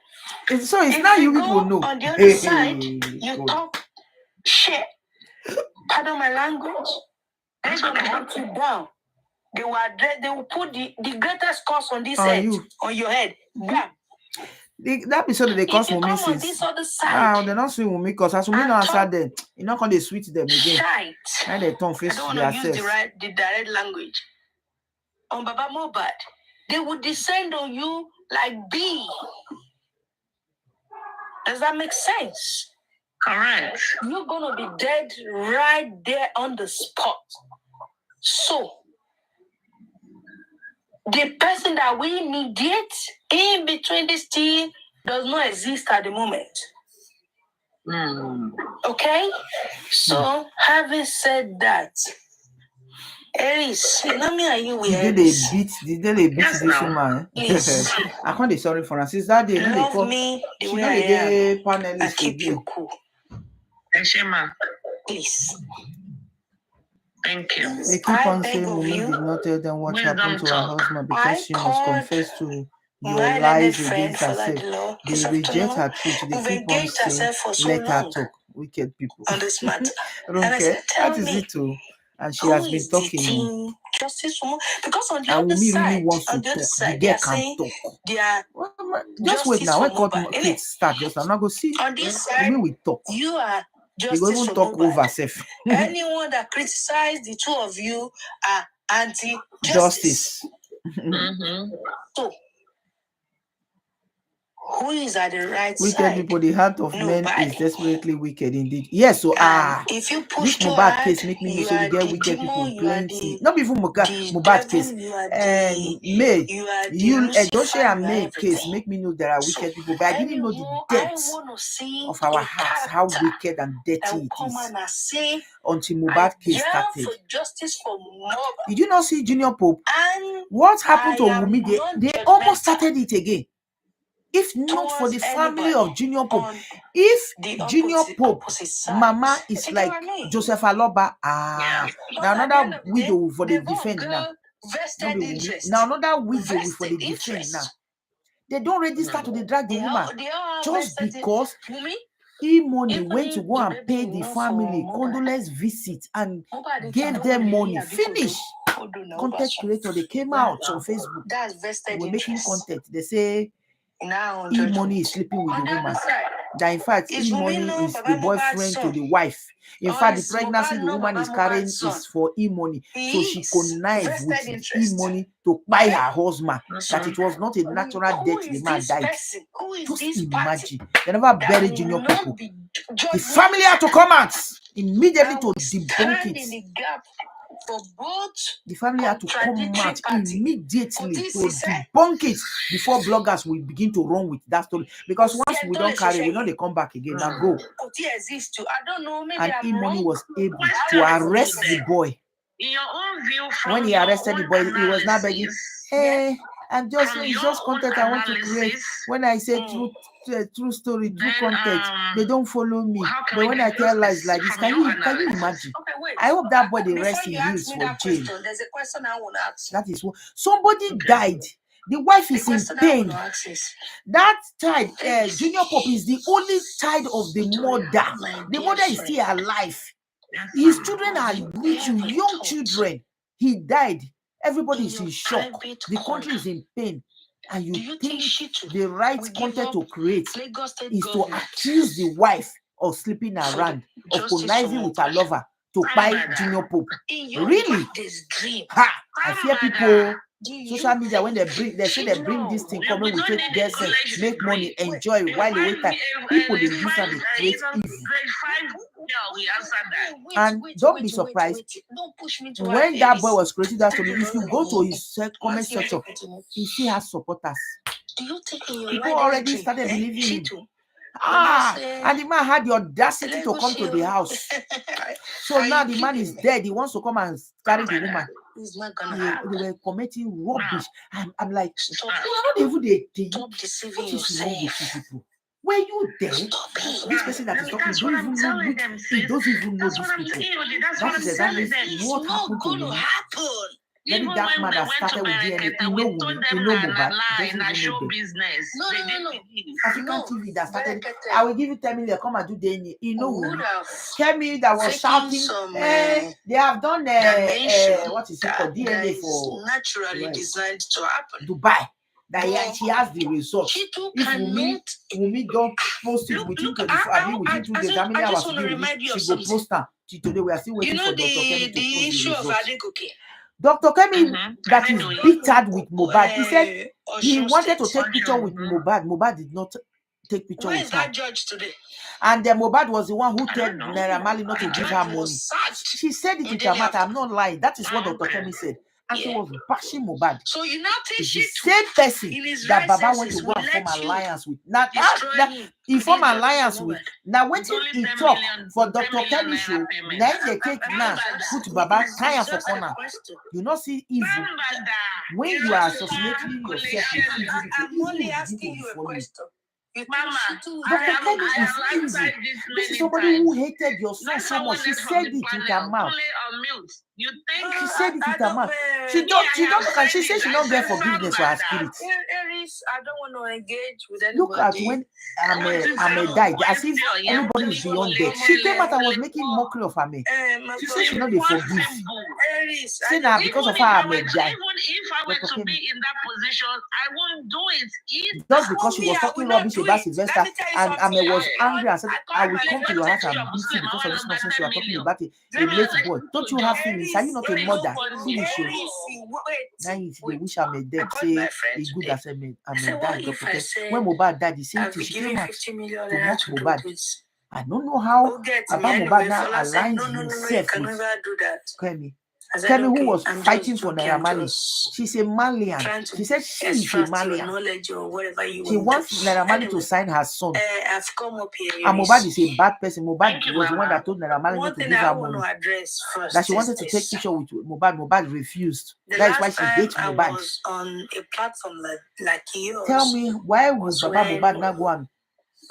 So it's now you people know. On the other side, you talk shit. Pardon my language. They're gonna hunt you down. They will put the greatest curse on this head, on your head. Bam. That be so that they cause Wunmi since. They're not suing Wunmi because as Wunmi not answer them, you're not gonna sweet them again. And they turn face to their use the direct language. On Baba Mohbad, they would descend on you like bee. Does that make sense? Correct. You're gonna be dead right there on the spot. So the person that we mediate in between this team does not exist at the moment. Okay? So having said that, Aries, let me and you with Did they beat this woman? Please. I can't be sorry for her. Since that day, love me the she way not I am. panelist And keep you cool. Shema. Please. Thank you. They keep on saying Wunmi did not tell them what happened to her husband because she must confess to your lies against herself. They reject her truth. They keep on saying, let her talk. Wicked people. On this matter. I don't care. That is it too. And she has been talking. Justice for because on the and other Wunmi side, really wants to talk. The girl can talk. They are just wait now. When court case start, just I'm not going to see. On this side, Wunmi will talk. You are they will even talk over self. Anyone that criticizes the two of you are anti-justice. So, who is at the right wicked side? People, the heart of men is desperately wicked indeed. Yes, so if you push this too Mohbad hard, case make me know so we get wicked people plenty. Not even Mohbad case. May don't share a May case make me know there are wicked people, but I didn't know the depth of our hearts, how wicked and dirty it is. Until Mohbad case started. Did you not see Junior Pope? What happened to Wumi? They almost started it again. If not for the family of Junior Pope, if Junior Pope mama is like Joseph Aloba, now another widow for the defense now. Now another widow for the defense now. They don't register to the drag the woman just because E-Money went to go and pay the family condolence visit and gave them money. Finish. Content creator, they came out on Facebook. They were making content. They say E-Money is sleeping with the woman. That in fact, E-Money is the boyfriend to the wife. In fact, the pregnancy the woman is carrying is for E-Money. So she connived with E-Money to buy her husband. That it was not a natural death, the man died. Just imagine. They never buried Junior people. The family had to come out immediately to debunk it. The family had to come out immediately to debunk it before bloggers will begin to run with that story. Because once we don't carry, we know they come back again and go. And E-Money was able to arrest the boy. In your own view, when he arrested the boy, he was not begging, hey, it's just content I want to create. When I say true story, true content, they don't follow me. But when I tell lies like this, can you imagine? I hope that boy they rest in peace for jail. There's a question I want to ask. That is what somebody died. The wife is in pain. That child, Junior Pope, is the only child of the mother. The mother is still alive. His children are little, young children. He died. Everybody is in shock. The country is in pain. And you think the right content to create is to accuse the wife of sleeping around, of conniving with her lover to buy Junior Pope. Really? Ha! I fear people. Social media, when they say they bring this thing, come and we take their sense, make money, enjoy while they wait time. People they use and they create evil. And don't be surprised when that boy was creating that story. If you go to his comment section, he still has supporters. People already started believing him. And the man had the audacity to come to the house. So now the man is dead. He wants to come and carry the woman. They were committing rubbish. I'm like, what is wrong with you people? Were you there? This person that is talking don't even know he doesn't even know these people. That is exactly what happened to me. Maybe that man that started with DNA, you know Mohbad, doesn't even know business. No. African TV that started, I will give you 10 million, come and do DNA. You know, tell me that was shouting, they have done what is it called, DNA for naturally designed to happen. Dubai. That she has the result. If Wumi don't post it within 24, within 2 days, how many hours she go post her. Today we are still waiting for Dr. Kemi to post the result. Dr. Kemi, that is bittered with Mohbad. He said he wanted to take picture with Mohbad. Mohbad did not take picture with her. Where is that judge today? And Mohbad was the one who told Naira Marley not to give her money. She said it with her mouth. I'm not lying. That is what Dr. Kemi said. And she was bashing Mohbad. So you now take the same person that Baba went to go and form alliance with. Now he formed alliance with. Now when he talk for Dr. Kemi show, now they take now put Baba tire for corner. You not see evil when you are associating yourself with evil people. I'm only asking you a question. Dr. Kemi is easy. This is somebody who hated your son so much. She said it with her mouth. She said it with her mouth. She don't. She said she don't get forgiveness for her spirit. I don't want to engage with anybody. Look at when Ame died, as if anybody is beyond death. She came out and was making mockery of Ame. She said she not they forgive. Say now because of her Ame died. Even if I were to be in that position, I won't do it. Just because she was talking rubbish about Sylvester and Ame was angry and said, I will come to your house and beat you because of this nonsense you are talking about a late boy. Don't you have feelings? Are you not a mother? Finish you. Now they wish Ame dead. Say it's good as Ame died. When Mohbad died, the same thing. She came out to mock Mohbad. I don't know how Baba Mohbad now aligned himself with Kemi. Kemi, who was fighting for Naira Marley. She's a Malian. She said she is a Malian. She wants Naira Marley to sign her son. And Mohbad is a bad person. Mohbad was the one that told Naira Marley not to give her money. That she wanted to take picture with Mohbad. Mohbad refused. That is why she hates Mohbad. On a platform like yours. Tell me, why would Baba Mohbad not go and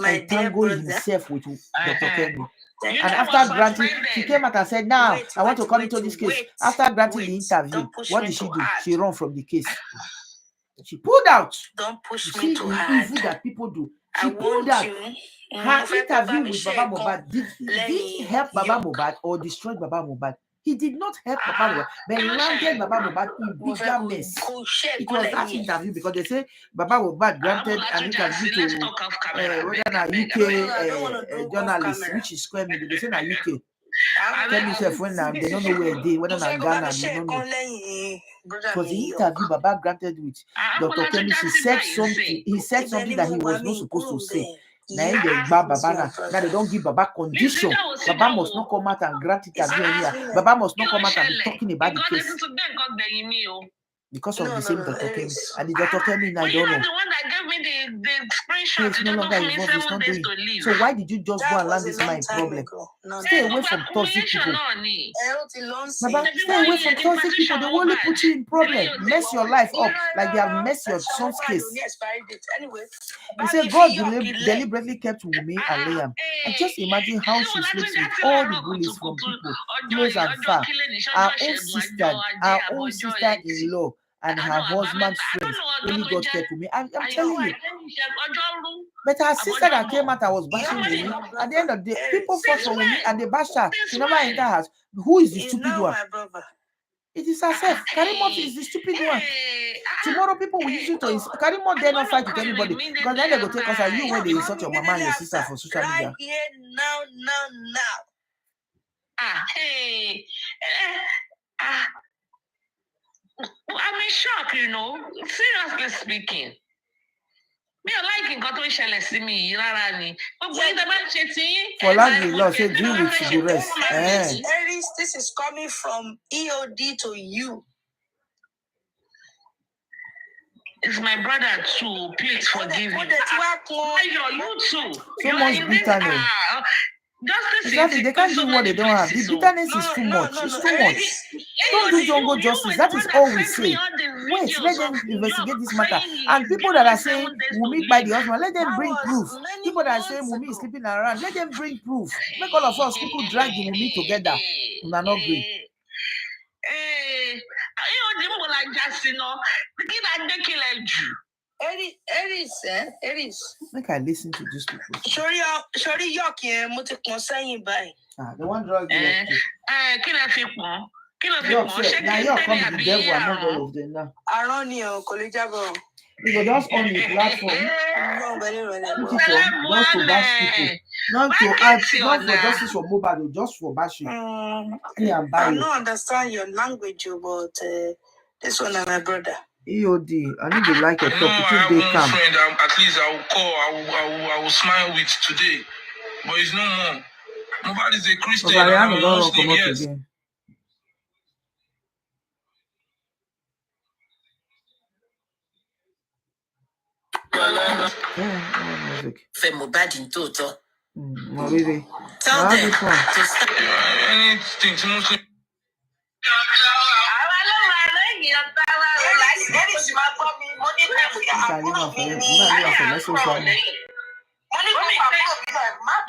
entangle himself with Dr. Kemi? And after granting, she came out and said, now, I want to come into this case. After granting the interview, what did she do? She ran from the case. She pulled out. Don't push me too hard. Evil that people do. She pulled out. Her interview with Baba Mohbad, did it help Baba Mohbad or destroy Baba Mohbad? He did not help Baba Mohbad, but landed Baba Mohbad in bigger mess. It was that interview because they say Baba Mohbad granted an interview to a UK journalist, which is Square Media. They say na UK. Tell yourself when they don't know where they, whether na Ghana, they don't know. Because the interview Baba granted with Dr. Kemi, he said something that he was not supposed to say. Now they don't give Baba condition. Baba must not come out and grant interview here. Baba must not come out and be talking about the case. Because of the same Dr. Kemi. And the Dr. Kemi, I don't know. The one that gave me the screenshot. It's no longer involved. It's not doing. So why did you just go and land this mind problem? Stay away from toxic people. Baba, stay away from toxic people. They will only put you in problem. Mess your life up like they have messed your son's case. He said God deliberately kept Wumi and Liam. And just imagine how she sleeps with all the bullies from people, close and far. Our own sister-in-law and her husband's friends only God kept Wumi. I'm telling you. But her sister that came out and was bashing Wumi, at the end of the day, people fought for Wumi and they bashed her. She never entered her house. Who is the stupid one? It is herself. Karimot is the stupid one. Tomorrow people will use you to Karimot dare not fight with anybody. Because then they go take us and you when they insult your mama and your sister for social media. Now. I'm in shock, seriously speaking. Me like nǹkan tó ń ṣẹlẹ̀ sí mi yìí rárá ni. Gbogbo yín tẹ́ bá ń ṣe tí. For last week, Lord said, deal with the rest. Aries, this is coming from EOD to you. It's my brother too. Please forgive me. You too. So much bitterness. Exactly, they can't give what they don't have. The bitterness is too much. It's too much. Don't do jungle justice. That is all we say. Wait, let them investigate this matter. And people that are saying Wumi by the husband, let them bring proof. People that are saying Wumi is sleeping around, let them bring proof. Make all of us people drag the Wumi together. We are not great. Aries. Make I listen to these people. Sorry, yuck, the one drug yuck. Yuck come the devil among all of them now. You go just on the platform. Just to bash people. Not to ask, not for justice for mobile, just for bashing. I don't understand your language, but this one is my brother. EOD, I need to like a talk. At least I will call, I will smile with today. But it's no more. Nobody's a Christian. Okay, I don't come up again. Mohbad in total. Really. Tell them anything to Muslim.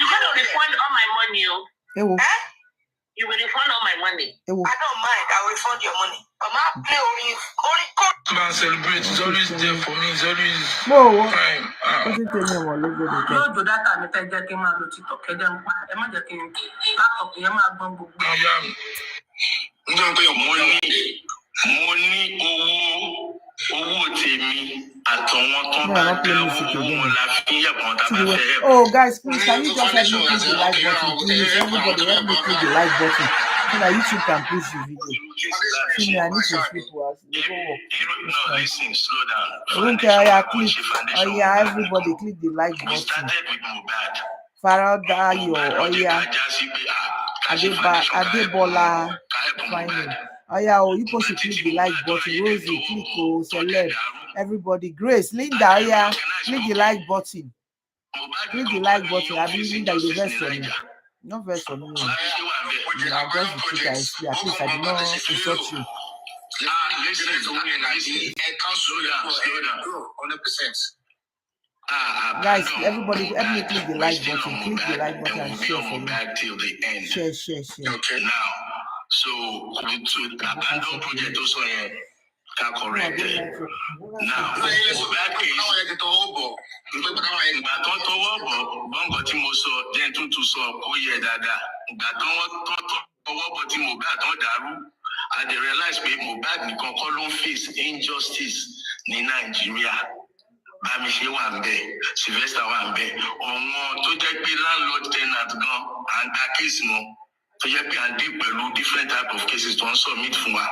You're gonna refund all my money. You will refund all my money. I don't mind. I will refund your money. But my play only Man celebrate. It's always there for me. It's always fine. Doesn't tell me about logo. No, do that time. I get him out of TikTok. I don't get him. Laptop. I am going You don't pay your money, owó tèmi àtọwọn tó bá dáwó wọn la fi yẹ̀pọ̀n tá a bá fẹ́ yẹ̀pọ̀n. Oh, guys, please, can you just help me click the like button? Please, everybody, help me click the like button so that YouTube can push the video. See me, I need to speak to us. No, listen, slow down. Okay, click. Everybody, click the like We button. started with Mohbad. Faradayo, Adebola, fine. You supposed to click the like button. Rosie, click Celeb. Everybody, Grace, Linda, click the like button. Click the like button. I mean, Linda, you verse for me. Not verse for me. I just click and see. At least I did not insult you. Guys, everybody, help me click the like button. Click the like button and share for me. Share. Okay, now, so to abandon project also correct. Now, that case, ìgbà tó tọwọ́ bọ̀ bọ́ǹgọ̀ tí mo sọ jẹ́ tuntun sọ kó yẹ dáadáa. Ìgbà tó tọwọ́ bọ̀ tí Mohbad tó dàrú, I dey realize pé Mohbad nìkan kọ́ ló ń face injustice ní Nàìjíríà. Bámiṣe wà ń bẹ̀, Sylvester wà ń bẹ̀. Ọ̀wọ́n tó jẹ́ pé landlord tenant gan à ń gba case mọ́. Tó jẹ́ pé à ń dì pẹ̀lú different type of cases tó ń submit fún wa.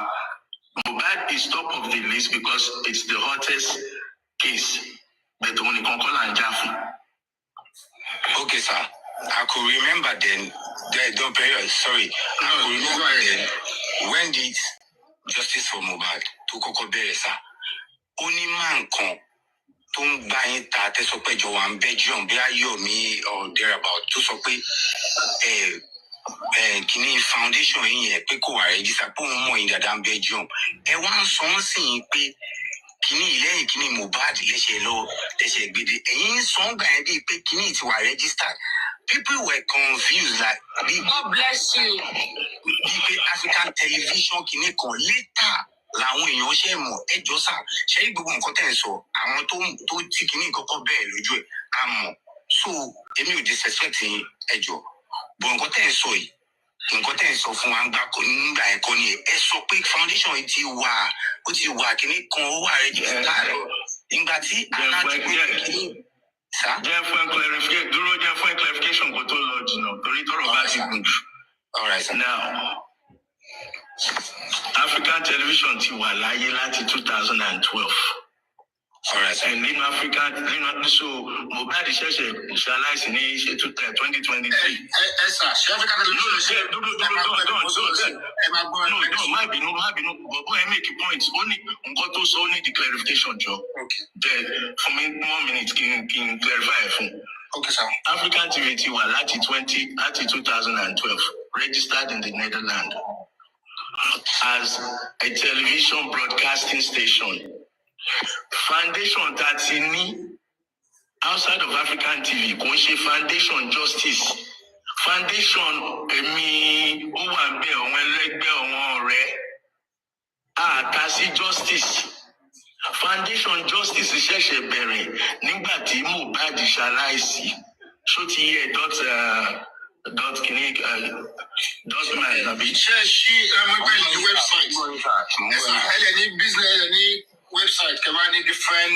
Mohbad is top of the list because it's the hottest case. But only Konkola and Jaffa. Okay, sir. I could remember then. Don't pay. Sorry. I could remember then when the justice for Mohbad to Koko Bere, sir. Only man come to buy that so pé jọ wà ní Belgium bí Ayomi or thereabout to so pé kini foundation yìí yẹn pé kò wà register pé òun mọ̀ ìdàdà ní Belgium. Ẹ wá ń sọ ń sìn pé kini ilé kini Mohbad lẹ́sẹ̀ gbede ẹ̀yin sọ́ngbà yẹn bíi pé kini ti wà registered. People were confused like God bless you. Bíi pé African television kini kan later làwọn èèyàn ṣe mọ̀ ẹjọ́ sà ṣe gbogbo nǹkan tẹ̀ ń sọ àwọn tó tí kini kọ́kọ́ bẹ́ẹ̀ lójú ẹ̀ á mọ̀ so èmi ò disrespect yín ẹjọ́ bọ̀ nǹkan tẹ̀ ń sọ yìí nǹkan tẹ̀ ń sọ fún wa nígbà ẹ̀kọ́ ni ẹ sọ pé foundation yìí ti wà ó ti wà kìíní kan ó wà registered nígbà tí aláàjì pé kìíní sá. jẹ́ fún clarification kó tó lọ jìnnà torí tọ́rọ̀ bá ti gùn jù. All right, sir. Now, African television ti wà láyé láti 2012. All right, and in Africa, so Mohbad ṣẹ̀ṣẹ̀ ṣaláìsí ní ṣe 2023. Sir, ṣé African television no, má bínú, bọ̀bọ̀ ẹ make a point, ó ní nǹkan tó sọ ó ní the clarification jọ. Okay. Then, for me, 1 minute kí n clarify ẹ̀ fún. Okay, sir. African TV ti wà láti 2012, registered in the Netherlands as a television broadcasting station. Foundation that in me outside of African TV, kò ń ṣe foundation justice. Foundation èmi ó wà ń bẹ̀ ọ̀wọ́n ẹlẹ́gbẹ́ ọ̀wọ́n ọ̀rẹ́ àtàsí justice. Foundation justice ṣẹ̀ṣẹ̀ bẹ̀rẹ̀ nígbà tí Mohbad ṣaláìsí. Ṣó ti yẹ dot kìíní dot man àbí. Ṣé ṣí ẹgbẹ́ ní website? Ẹ ní business ẹ ní website kẹ́mà ní different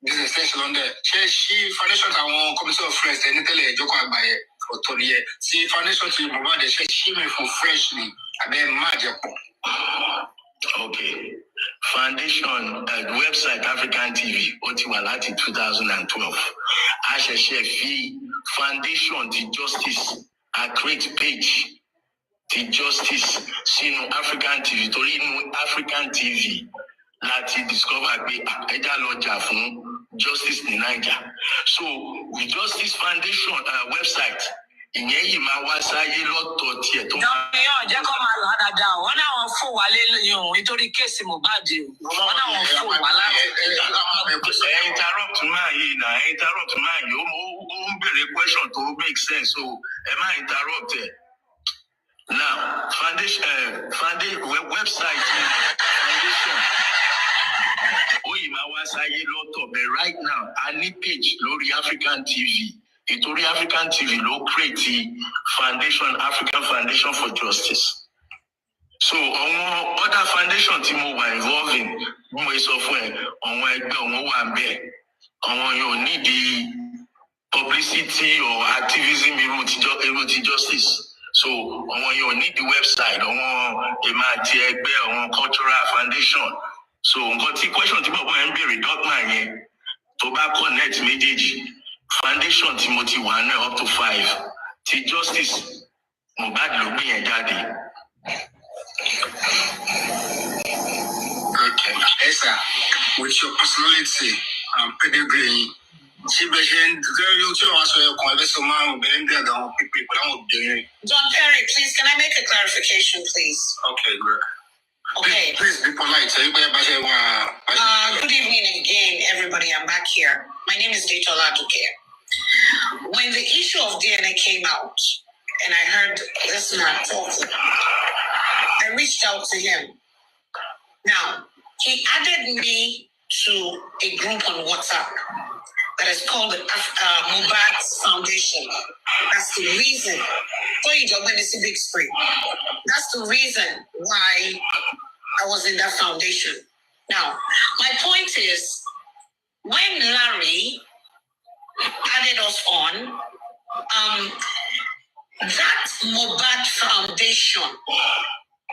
business station on there. Ṣé ṣí foundation àwọn committee of friends ẹni tẹ́lẹ̀ ìjókòó àgbáyé ọ̀tọ̀ nìyẹn. Sí foundation ti Mohbad ṣe ṣí mi fún freshly abẹ́ má jẹ pọ̀. Okay. Foundation website African TV ó ti wà láti 2012. A ṣẹ̀ṣẹ̀ fi foundation ti justice a create page ti justice sínú African TV torí inú African TV láti discover pé ẹja lọ jà fún justice ní Naija. So with Justice Foundation website ìyẹn yìí máa wá sáyé lọ́tọ̀ tiẹ̀ tó. Jọ́míyàn jẹ́ kó máa lọ dáadáa wọ́n náà wọ́n fò wá lẹ́yìn nítorí kéèsì Mohbad wọ́n náà wọ́n fò wá láti. Ẹ interrupt máa yìí ó ń béèrè question tó make sense so ẹ má interrupt ẹ. Now, foundation website foundation. But right now, I need page Lori African TV. Lori African TV lo create foundation African Foundation for Justice. So on other foundation team were involved in software on you need the publicity or activism in justice. So you need the website on cultural foundation. So got the question to connect foundation Timothy 1 up to 5. Till justice Mobad Lobi and Daddy. Okay. Yes, sir. With your personality and pedigree, John Perry, please, can I make a clarification, please? Okay, good. Okay. Please be polite. Good evening again, everybody. I'm back here. My name is Detola Duque. When the issue of DNA came out, and I heard this man talking, I reached out to him. Now, he added me to a group on WhatsApp that is called the Mubad Foundation. That's the reason. That's the reason why I was in that foundation. Now, my point is, when Larry added us on, that Mubad Foundation,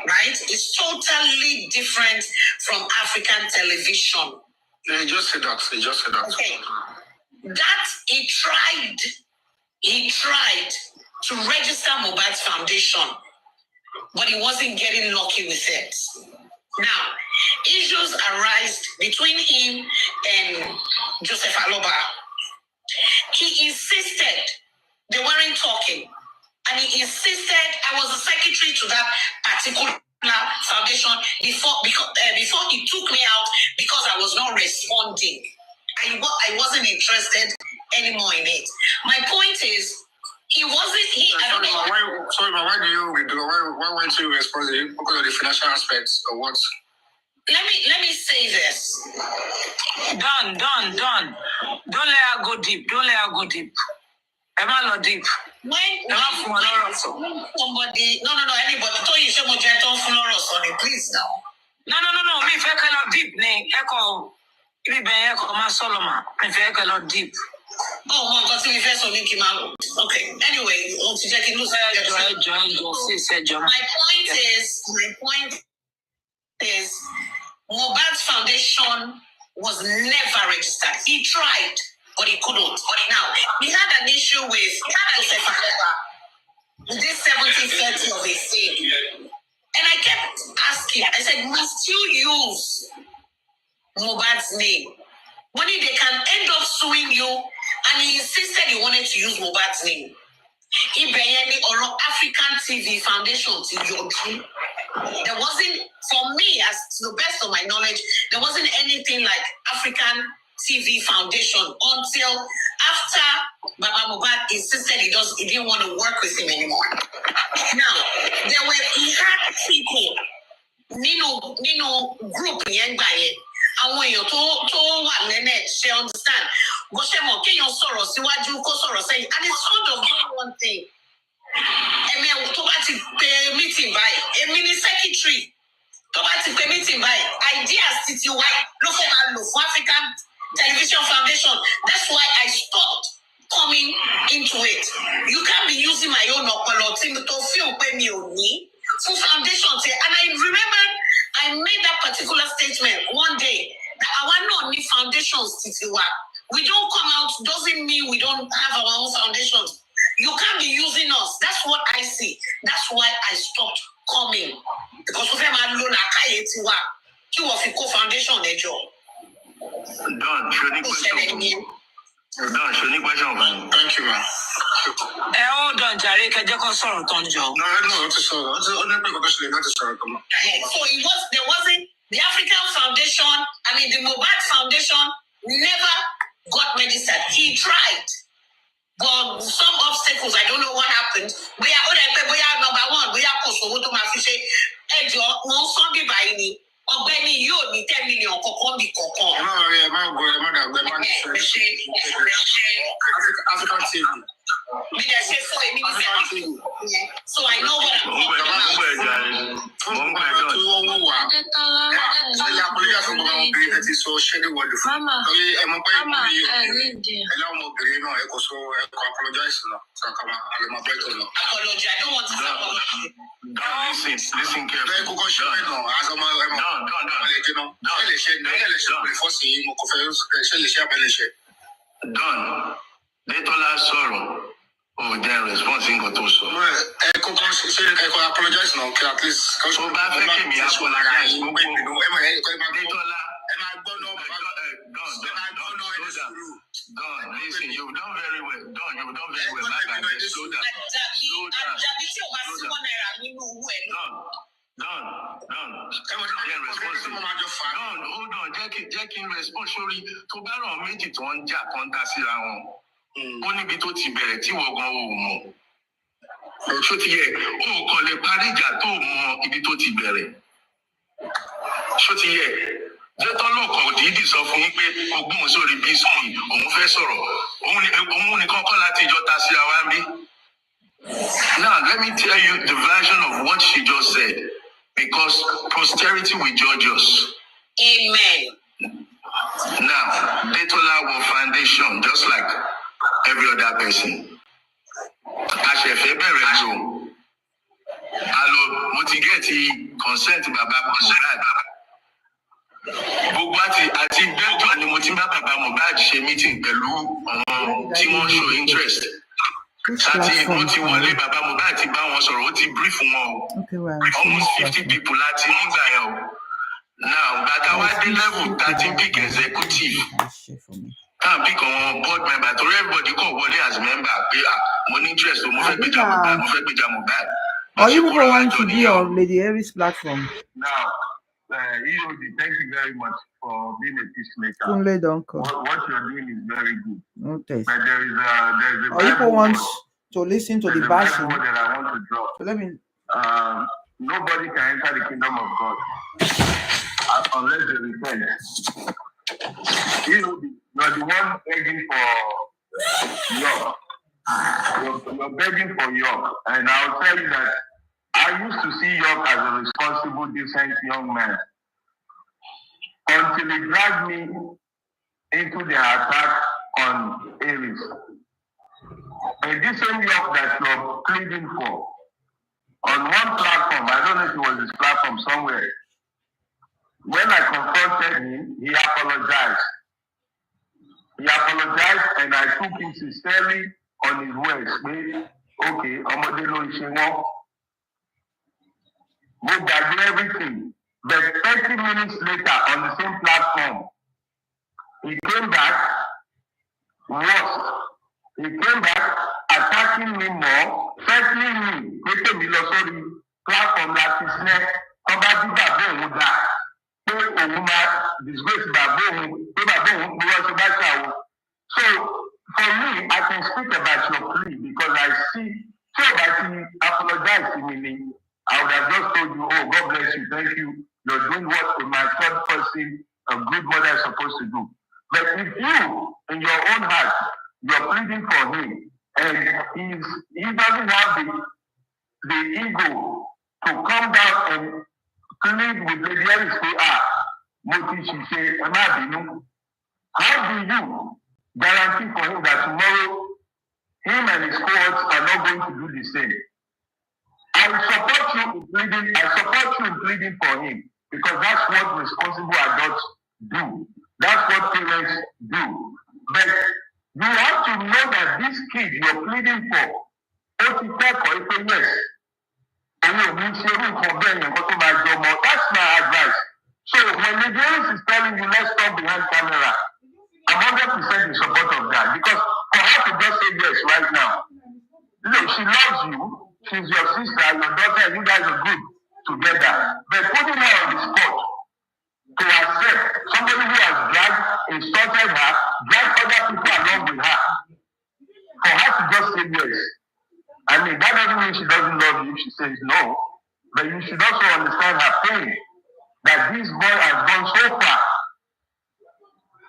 right, is totally different from African television. Yeah, he just said that. Okay. That he tried to register Mubad's foundation, but he wasn't getting lucky with it. Now, issues arise between him and Joseph Aloba. He insisted they weren't talking, and he insisted I was the secretary to that particular foundation before he took me out because I was not responding. I wasn't interested anymore in it. My point is, he wasn't. I don't know. Why do you withdraw? Why weren't you responding? Because of the financial aspects or what? Let me say this. Done. Don't let her go deep. Emma not deep. When somebody, anybody told you so much on Florence on it, please now. No. Me if I cannot deep, echo. My Solomon. If I cannot deep. Oh, my God, okay. Anyway, my point is, Mubad's foundation was never registered. He tried, but he couldn't. But now, he had an issue with Joseph Aloba, this 70-30 of a thing. And I kept asking, I said, must you use Mubad's name? When they can end up suing you, and he insisted he wanted to use Mubad's name. Ibenyeni or African TV Foundation to your dream. There wasn't, for me, as to the best of my knowledge, there wasn't anything like African TV Foundation until after Baba Mubad insisted he didn't want to work with him anymore. Now, he had people, Nino group àwọn èèyàn tó wà lẹ́nẹ̀ ṣe understand bó ṣe mọ̀ kéèyàn sọ̀rọ̀ síwájú kó sọ̀rọ̀ sẹ́yìn and it's sort of doing one thing. Ẹ̀mí ẹ̀wù tó bá ti pe meeting báyìí èmi ni secretary tó bá ti pe meeting báyìí ideas titi wa ló fẹ́ máa lò fún African Television Foundation. That's why I stopped coming into it. You can't be using my own ọpọlọ tí mo tó feel pé mi ò ní fún foundation ti and I remember I made that particular statement one day that our non foundations, we don't come out doesn't mean we don't have our own foundations. You can't be using us. That's what I see. That's why I stopped coming because we have alone a co-foundation job. Done. Thank you, man. Hold on, Jerry. Can you call Sorrow Tonjo? No, to sorrow. So there wasn't the African Foundation, the Mubad Foundation never got registered. He tried. But some obstacles, I don't know what happened. We are number one. We are wọ́n sọ bí báyìí ni ọ̀gbẹ́ni yóò ní 10 million kọ̀ọ̀kan bí kọ̀ọ̀kan. ẹ má gbọ́ ẹ má dàgbẹ́ má ní ṣe African TV. Mi dẹ̀ ṣe fún èmi ní sẹ́yìn. So I know what I'm talking about. Apology. I don't want to Listen carefully. Done. Detola sorrow. Oh, their response in Gotoso. I apologize now, at least. So bad, me apologize. Done. Listen, you've done very well. You've done very well. Slow down. Done. Hold on. Jẹ́ kí n respond sórí tó bá ràn méjì tó ń jà kan dá síra wọn. Ó níbi tó ti bẹ̀rẹ̀ tí wọ́n gan ò mọ̀. Ṣó ti yẹ ó kàn lè parí ìjà tó mọ ibi tó ti bẹ̀rẹ̀. Ṣó ti yẹ jẹ́tọ́ lọ́kàn òdìdí sọ fún yín pé ogún sórí bísí òun fẹ́ sọ̀rọ̀. Òun ní kọ́kọ́ láti ìjọ ta síra wá ń bí. Now, let me tell you the version of what she just said, because posterity will judge us. Amen. Now, Detola will foundation, just like every other person. Àṣẹ̀fẹ̀ bẹ̀rẹ̀ jù. Alo, mo ti get consent bàbá Mohbad. Gbogbo àti Belgium ni mo ti bá bàbá Mohbad ṣe meeting pẹ̀lú àwọn tí wọ́n show interest. Àti mo ti wọlé bàbá Mohbad ti bá wọn sọ̀rọ̀ ó ti brief wọn o. Almost 50 people láti nígbà yẹn o. Now, bàtà wá dé level 13 pick executive. Can't pick on board member to everybody come wọlé as member. Mo ní interest o, mo fẹ́ gbèjà Mohbad. Or you people want to be on Lady Harry's platform? Now, EOD, thank you very much for being a peacemaker. What you're doing is very good. Okay. But there is a or you people want to listen to the bashing? That I want to drop. So let me. Nobody can enter the kingdom of God unless they repent. You're the one begging for York. You're begging for York, and I'll tell you that I used to see York as a responsible, decent young man until he dragged me into the attack on Aries. A decent York that you're pleading for. On one platform, I don't know if it was his platform somewhere, when I confronted him, he apologized. And I took him sincerely on his words. Okay, we got everything. But 30 minutes later, on the same platform, he came back worse. He came back attacking me more, threatening me, making me lost on the platform like his neck. Disgrace so for me, I can speak about your plea because I see so that he apologized to me. I would have just told you, oh, God bless you, thank you. You're doing what a matured person, a good mother is supposed to do. But if you, in your own heart, you're pleading for him, and he doesn't have the ego to come down and plead with Lady Harry say, how do you guarantee for him that tomorrow him and his cohorts are not going to do the same? I support you in pleading for him because that's what responsible adults do. That's what parents do. But you have to know that this kid you're pleading for, yes. That's my advice. So when the parents is telling you let's come behind camera, I'm 100% in support of that because for her to just say yes right now, she loves you, she's your sister, your daughter, and you guys are good together. But putting her on the spot to accept somebody who has insulted her, dragged other people along with her, for her to just say yes. I mean, that doesn't mean she doesn't love you if she says no. But you should also understand her pain. That this boy has gone so far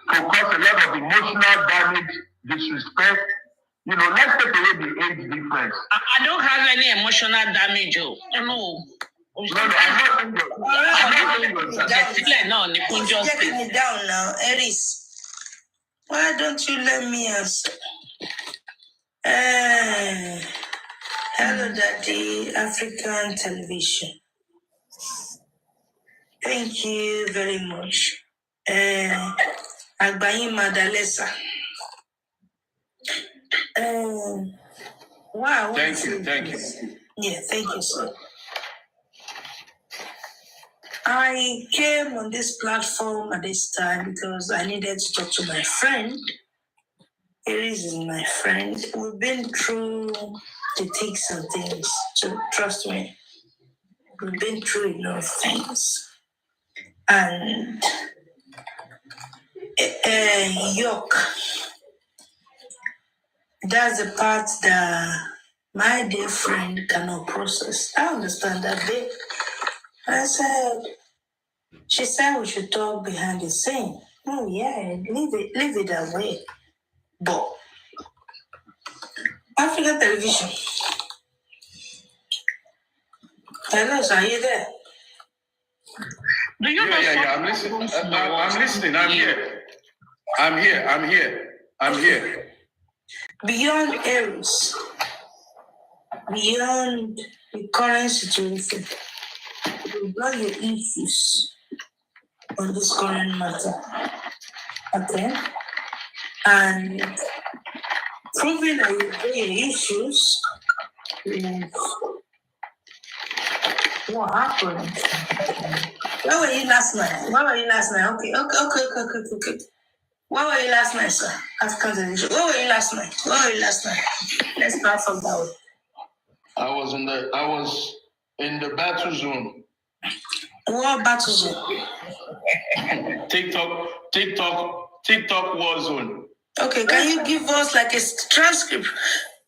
to cause a lot of emotional damage, disrespect. You know, let's take away the age difference. I don't have any emotional damage. No. I'm not taking it down now, Eris. Why don't you let me answer? Hello, Daddy, African Television. Thank you very much. Agbayin Madalesa. Wow. Thank you. Yeah, thank you, sir. I came on this platform at this time because I needed to talk to my friend. Aries is my friend. We've been through the thicks and things, so trust me. We've been through enough things. And York, that's the part that my dear friend cannot process. I understand that bit. She said we should talk behind the scene. Oh yeah, leave it that way. But African Television. Hello, sir, are you there? Do you know? Yeah. I'm listening. I'm listening. I'm here. Beyond Aries, beyond the current situation, what are your issues on this current matter? Okay? And proving that you have your issues is what happened. Where were you last night? Okay. Where were you last night, sir? African Television. Where were you last night? Let's start from that way. I was in the battle zone. What battle zone? TikTok war zone. Okay, can you give us like a transcript?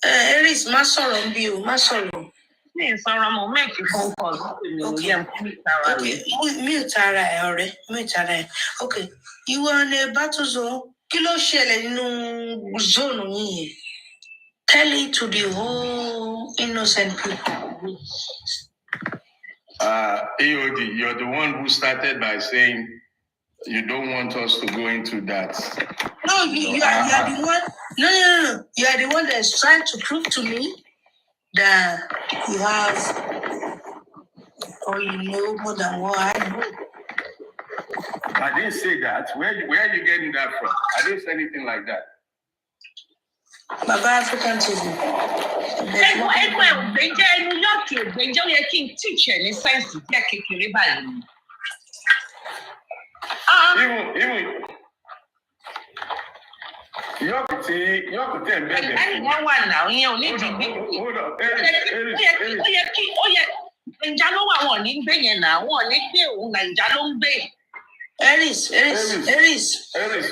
Aries, Masolo. Yes, I'm make you phone call. Okay. Mute already. Okay. You are in a battle zone. Kilo shell no zone. Tell it to the whole innocent people. AOD, you're the one who started by saying you don't want us to go into that. No, you are the one. No. You are the one that is trying to prove to me that you have, or you know more than what I know. I didn't say that. Where are you getting that from? I didn't say anything like that. Baba African TV. Even York embedded.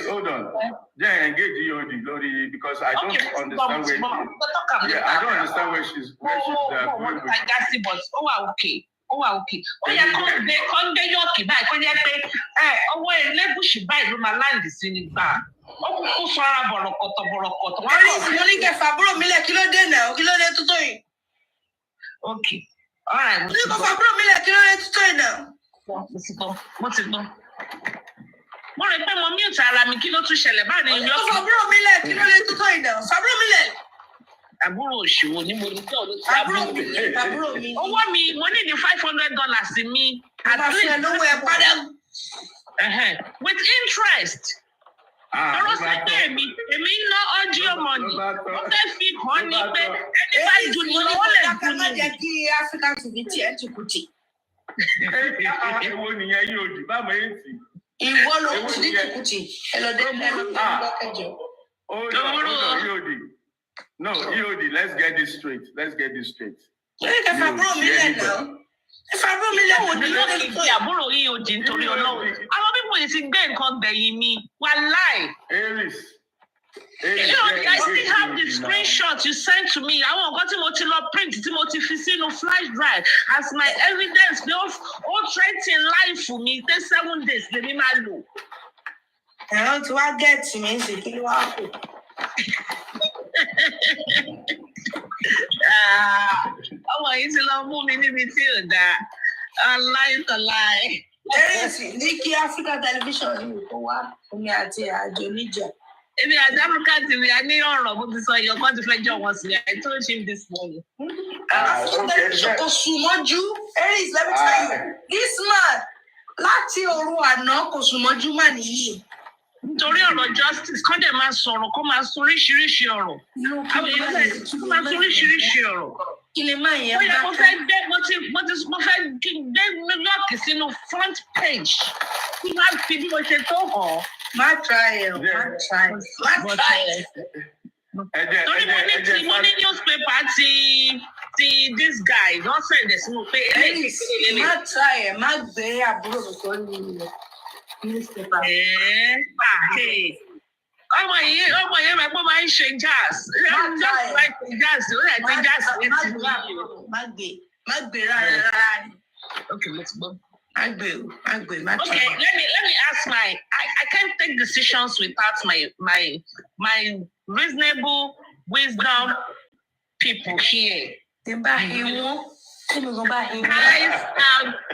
Hold on. Yeah, engage EOD, Lodi, because I don't understand where. Yeah, I don't understand where she's going with. Okay. Oh yeah, come be York by ko je pe owo Elegushi by lo ma land sí ni gba. O ku so ara borokoto. Mo ní kẹ́ fàbúrò mi lẹ̀ kí ló dé náà? Kí ló dé tó tó yìí? Okay. All right. Mo ní kẹ́ fàbúrò mi lẹ̀ kí ló dé tó tó yìí náà? Mo ti gbọ́. Mo rò pé mo mute ara mi kí ló tún ṣẹlẹ̀ bá ní York. Fàbúrò mi lẹ̀ kí ló dé tó tó yìí náà? Fàbúrò mi lẹ̀. Àbúrò òṣìwò ni mo ní tó ló ti àbúrò mi. Owó mi mo ní $500 sí mi. Àbúrò lówó ẹ padà. With interest. Ọ̀rọ̀ sẹ́gbẹ́ èmi ń ná audio money. Ó fẹ́ fi hàn ní pé ẹni bá jù ní owó lè dùn ní. Má jẹ́ kí African TV tiẹ̀ ti kù tì. Èwo nìyẹn yóò dì bá mọ̀ ẹ́ tì. Ìwọ ló ti ní kùkùtì. Ẹ lọ dé lọ́kẹ́jọ. Hold on, EOD. No, EOD, let's get this straight. If àbúrò mi lẹ̀ náà. If àbúrò mi lẹ̀ wò ní lọ́dẹ tó yà. Àbúrò EOD nítorí Ọlọ́run. Àwọn pípọ̀ yìí ti gbé nǹkan gbẹ̀yìn mi. Wàláì. Aries, I still have the screenshot you sent to me. I want to go to print Timothy Ficino flash drive as my evidence. They all threatening life for me. Take 7 days. They be my look. I want to get to me. I want you to love me in the that. A lie. There is Nikki Africa Television. What? If you are Democrat, we are near all of so you're going to fetch your was here. I told him this morning. Africa Television. Kosumoju. Eris, let me tell you. This man, Lati Oru no Kosumoju man yi. Nítorí ọ̀rọ̀ justice kọ́ dẹ̀ máa sọ̀rọ̀ kó máa sọ oríṣiríṣi ọ̀rọ̀. Àwọn èèyàn kó máa sọ oríṣiríṣi ọ̀rọ̀. Kí lè máa yẹn bá. Mo fẹ́ gbé New York sínú front page. Kí máa fi bí mo ṣe tó hàn. Má try ẹ̀. Torí mo ní newspaper ti this guy wọ́n sẹ̀dẹ̀ sínú pé eléyìí. Má try ẹ̀, má gbé àbúrò mi tó ní ilẹ̀. Newspaper. Ọmọ yẹn máa gbọ́ máa ń ṣe jazz. Just like jazz, ó yẹ kí jazz yẹn ti bí yìí. Má gbé rárá ni. Okay, let's go. Má gbé. Okay, let me ask I can't take decisions without my reasonable wisdom people here. Guys,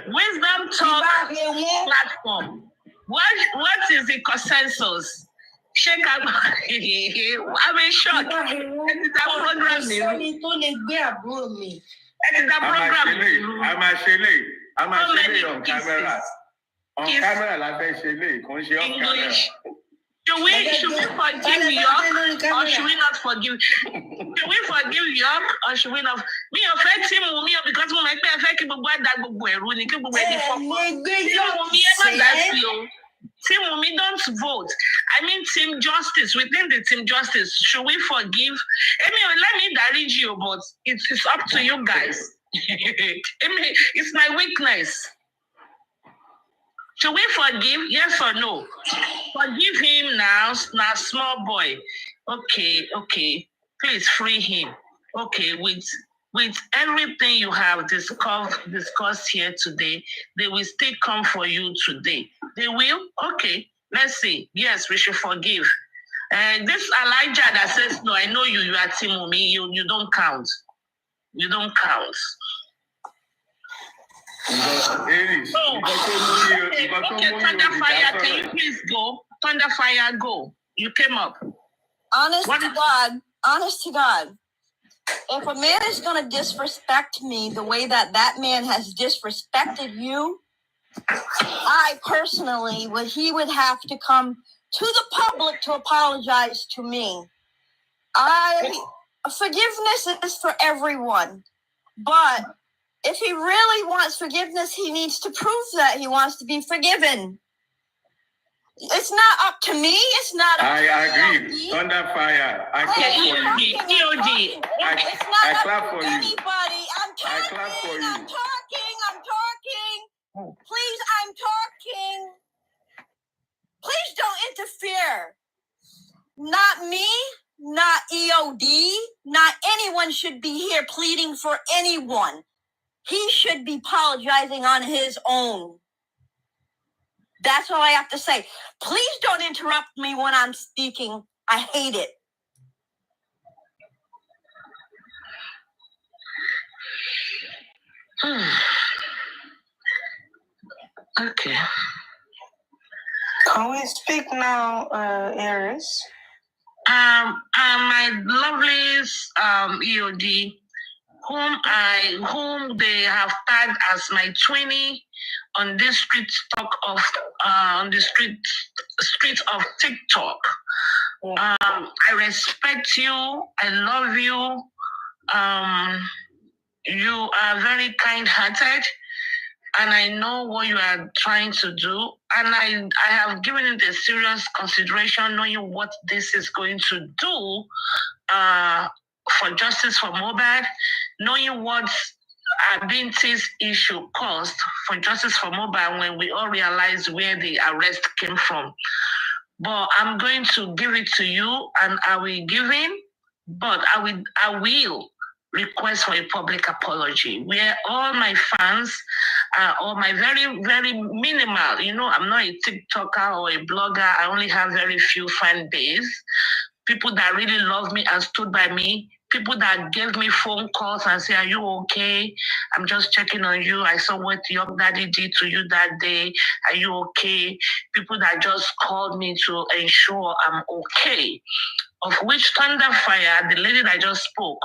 Wisdom Talk platform. What is the consensus? Shake up. I'm in shock. It's a program. I'm on camera. On camera, like English. Should we forgive York or should we not forgive? Should we forgive York or should we not? Me affect him because we make me affect him. Team Wumi, don't vote. I mean, Team Justice, within the Team Justice, should we forgive? Anyway, let me direct you, but it's up to you guys. It's my weakness. Should we forgive? Yes or no? Forgive him now small boy. Okay. Please free him. Okay, with everything you have discussed here today, they will still come for you today. They will? Okay, let's see. Yes, we should forgive. This Elijah that says, no, I know you are Team Wumi, you don't count. You don't count. Okay, Thunderfire, can you please go? Thunderfire, go. You came up. Honest to God, if a man is going to disrespect me the way that man has disrespected you, I personally he would have to come to the public to apologize to me. Forgiveness is for everyone, but if he really wants forgiveness, he needs to prove that he wants to be forgiven. It's not up to me. It's not up to me. I agree. Thunderfire. I clap for you. It's not up to anybody. I'm talking. I clap for you. I'm talking. Please, I'm talking. Please don't interfere. Not me, not EOD, not anyone should be here pleading for anyone. He should be apologizing on his own. That's all I have to say. Please don't interrupt me when I'm speaking. I hate it. Okay. Can we speak now, Aries? My lovely EOD, whom they have tagged as my 20 on this street of TikTok. I respect you. I love you. You are very kind-hearted, and I know what you are trying to do. And I have given it a serious consideration, knowing what this is going to do for justice for Mohbad, knowing what Binti's issue caused for justice for Mohbad when we all realized where the arrest came from. but I'm going to give it to you, and I will give in, but I will request for a public apology where all my fans or my very, very minimal, you know, I'm not a TikToker or a blogger. I only have very few fan base. People that really love me and stood by me. People that gave me phone calls and say, are you okay? I'm just checking on you. I saw what your daddy did to you that day. Are you okay? People that just called me to ensure I'm okay. Of which Thunderfire, the lady that just spoke,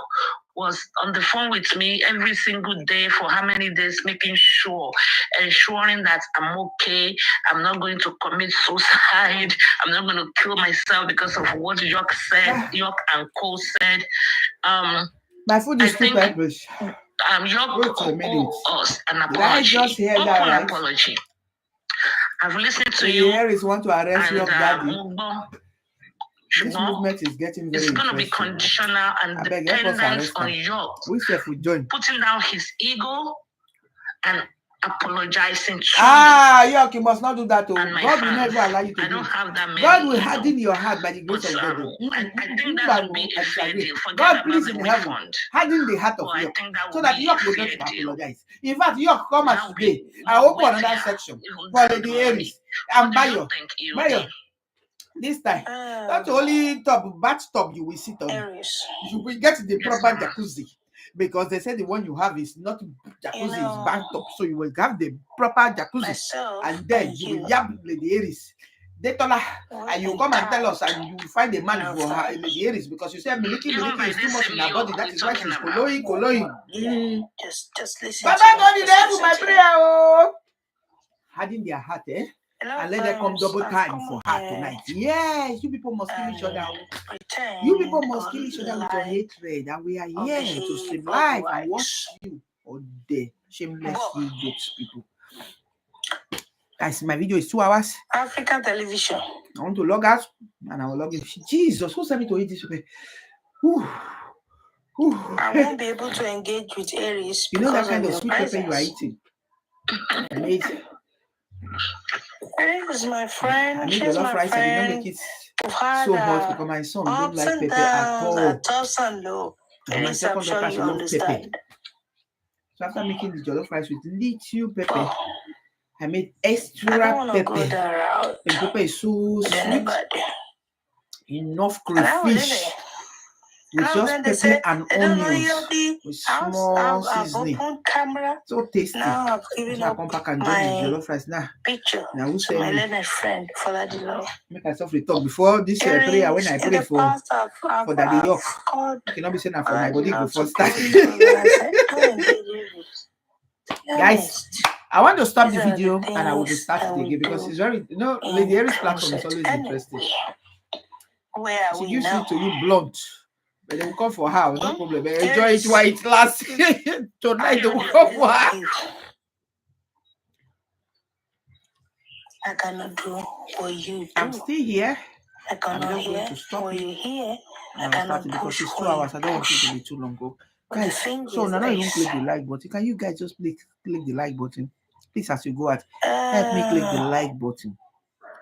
was on the phone with me every single day for how many days, making sure, ensuring that I'm okay. I'm not going to commit suicide. I'm not going to kill myself because of what York said, York and Cole said. My food is too pepperish. York owed us an apology. Did I just hear that right? Apology. I've listened to you. The Harris want to arrest York daddy. This movement is getting very interesting. It's going to be conditional and dependent on York putting down his ego and apologizing to York, you must not do that. God will never allow you to do it. I don't have that many. God will harden your heart by the grace of God. I think that would be a fair deal. God, please in heaven, harden the heart of York so that York will not apologize. In fact, York, come as today. I open another section for the Aries and Bayo. This time, not only bathtub you will sit on, you will get the proper jacuzzi, because they say the one you have is not jacuzzi, it's bathtub. So you will have the proper jacuzzi, and then you will yab Lady Aries. And you come and tell us, and you will find a man for her, Lady Aries, because you say milky is too much in her body. That is why she's coloing. Just listen. Baba, God is there for my prayer. Harden their heart, and let them come double time for her tonight. Yes, you people must kill each other. You people must kill each other with your hatred, and we are here to stream live and watch you all day. Shameless idiots, people. Guys, my video is 2 hours. African television. I want to log out, and I will log in. Jesus, who sent me to eat this? I won't be able to engage with Aries. You know that kind of sweet pepper you are eating. Amazing. Aries is my friend. I made jollof rice. I did not make it so hot because my son don't like pepper at all. Tops and low. And my second daughter, she loves pepper. So after making the jollof rice with little pepper, I made extra pepper. The pepper is so sweet. Enough crayfish. With just pepper and onions with small seasoning. So tasty. So I come back and join the jollof rice now. Now who say me? Friend for that make myself talk before this prayer when I pray for Daddy York. I cannot be saying that for my body before start. Guys, I want to stop the video and I will start it again because it's very, you know, Lady Aries platform is always interesting. She gives it to you blunt. But they will come for her, no problem. Enjoy it while it lasts. Tonight they will come for her. I cannot do what you do. I'm still here. I cannot hear what you hear. I cannot because it's 2 hours. I don't want it to be too long. Guys, so now I don't click the like button. Can you guys just click the like button? Please, as you go out, help me click the like button.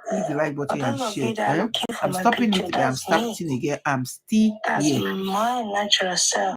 Click the like button and share. I'm stopping it. I'm starting again. I'm still here. My natural self.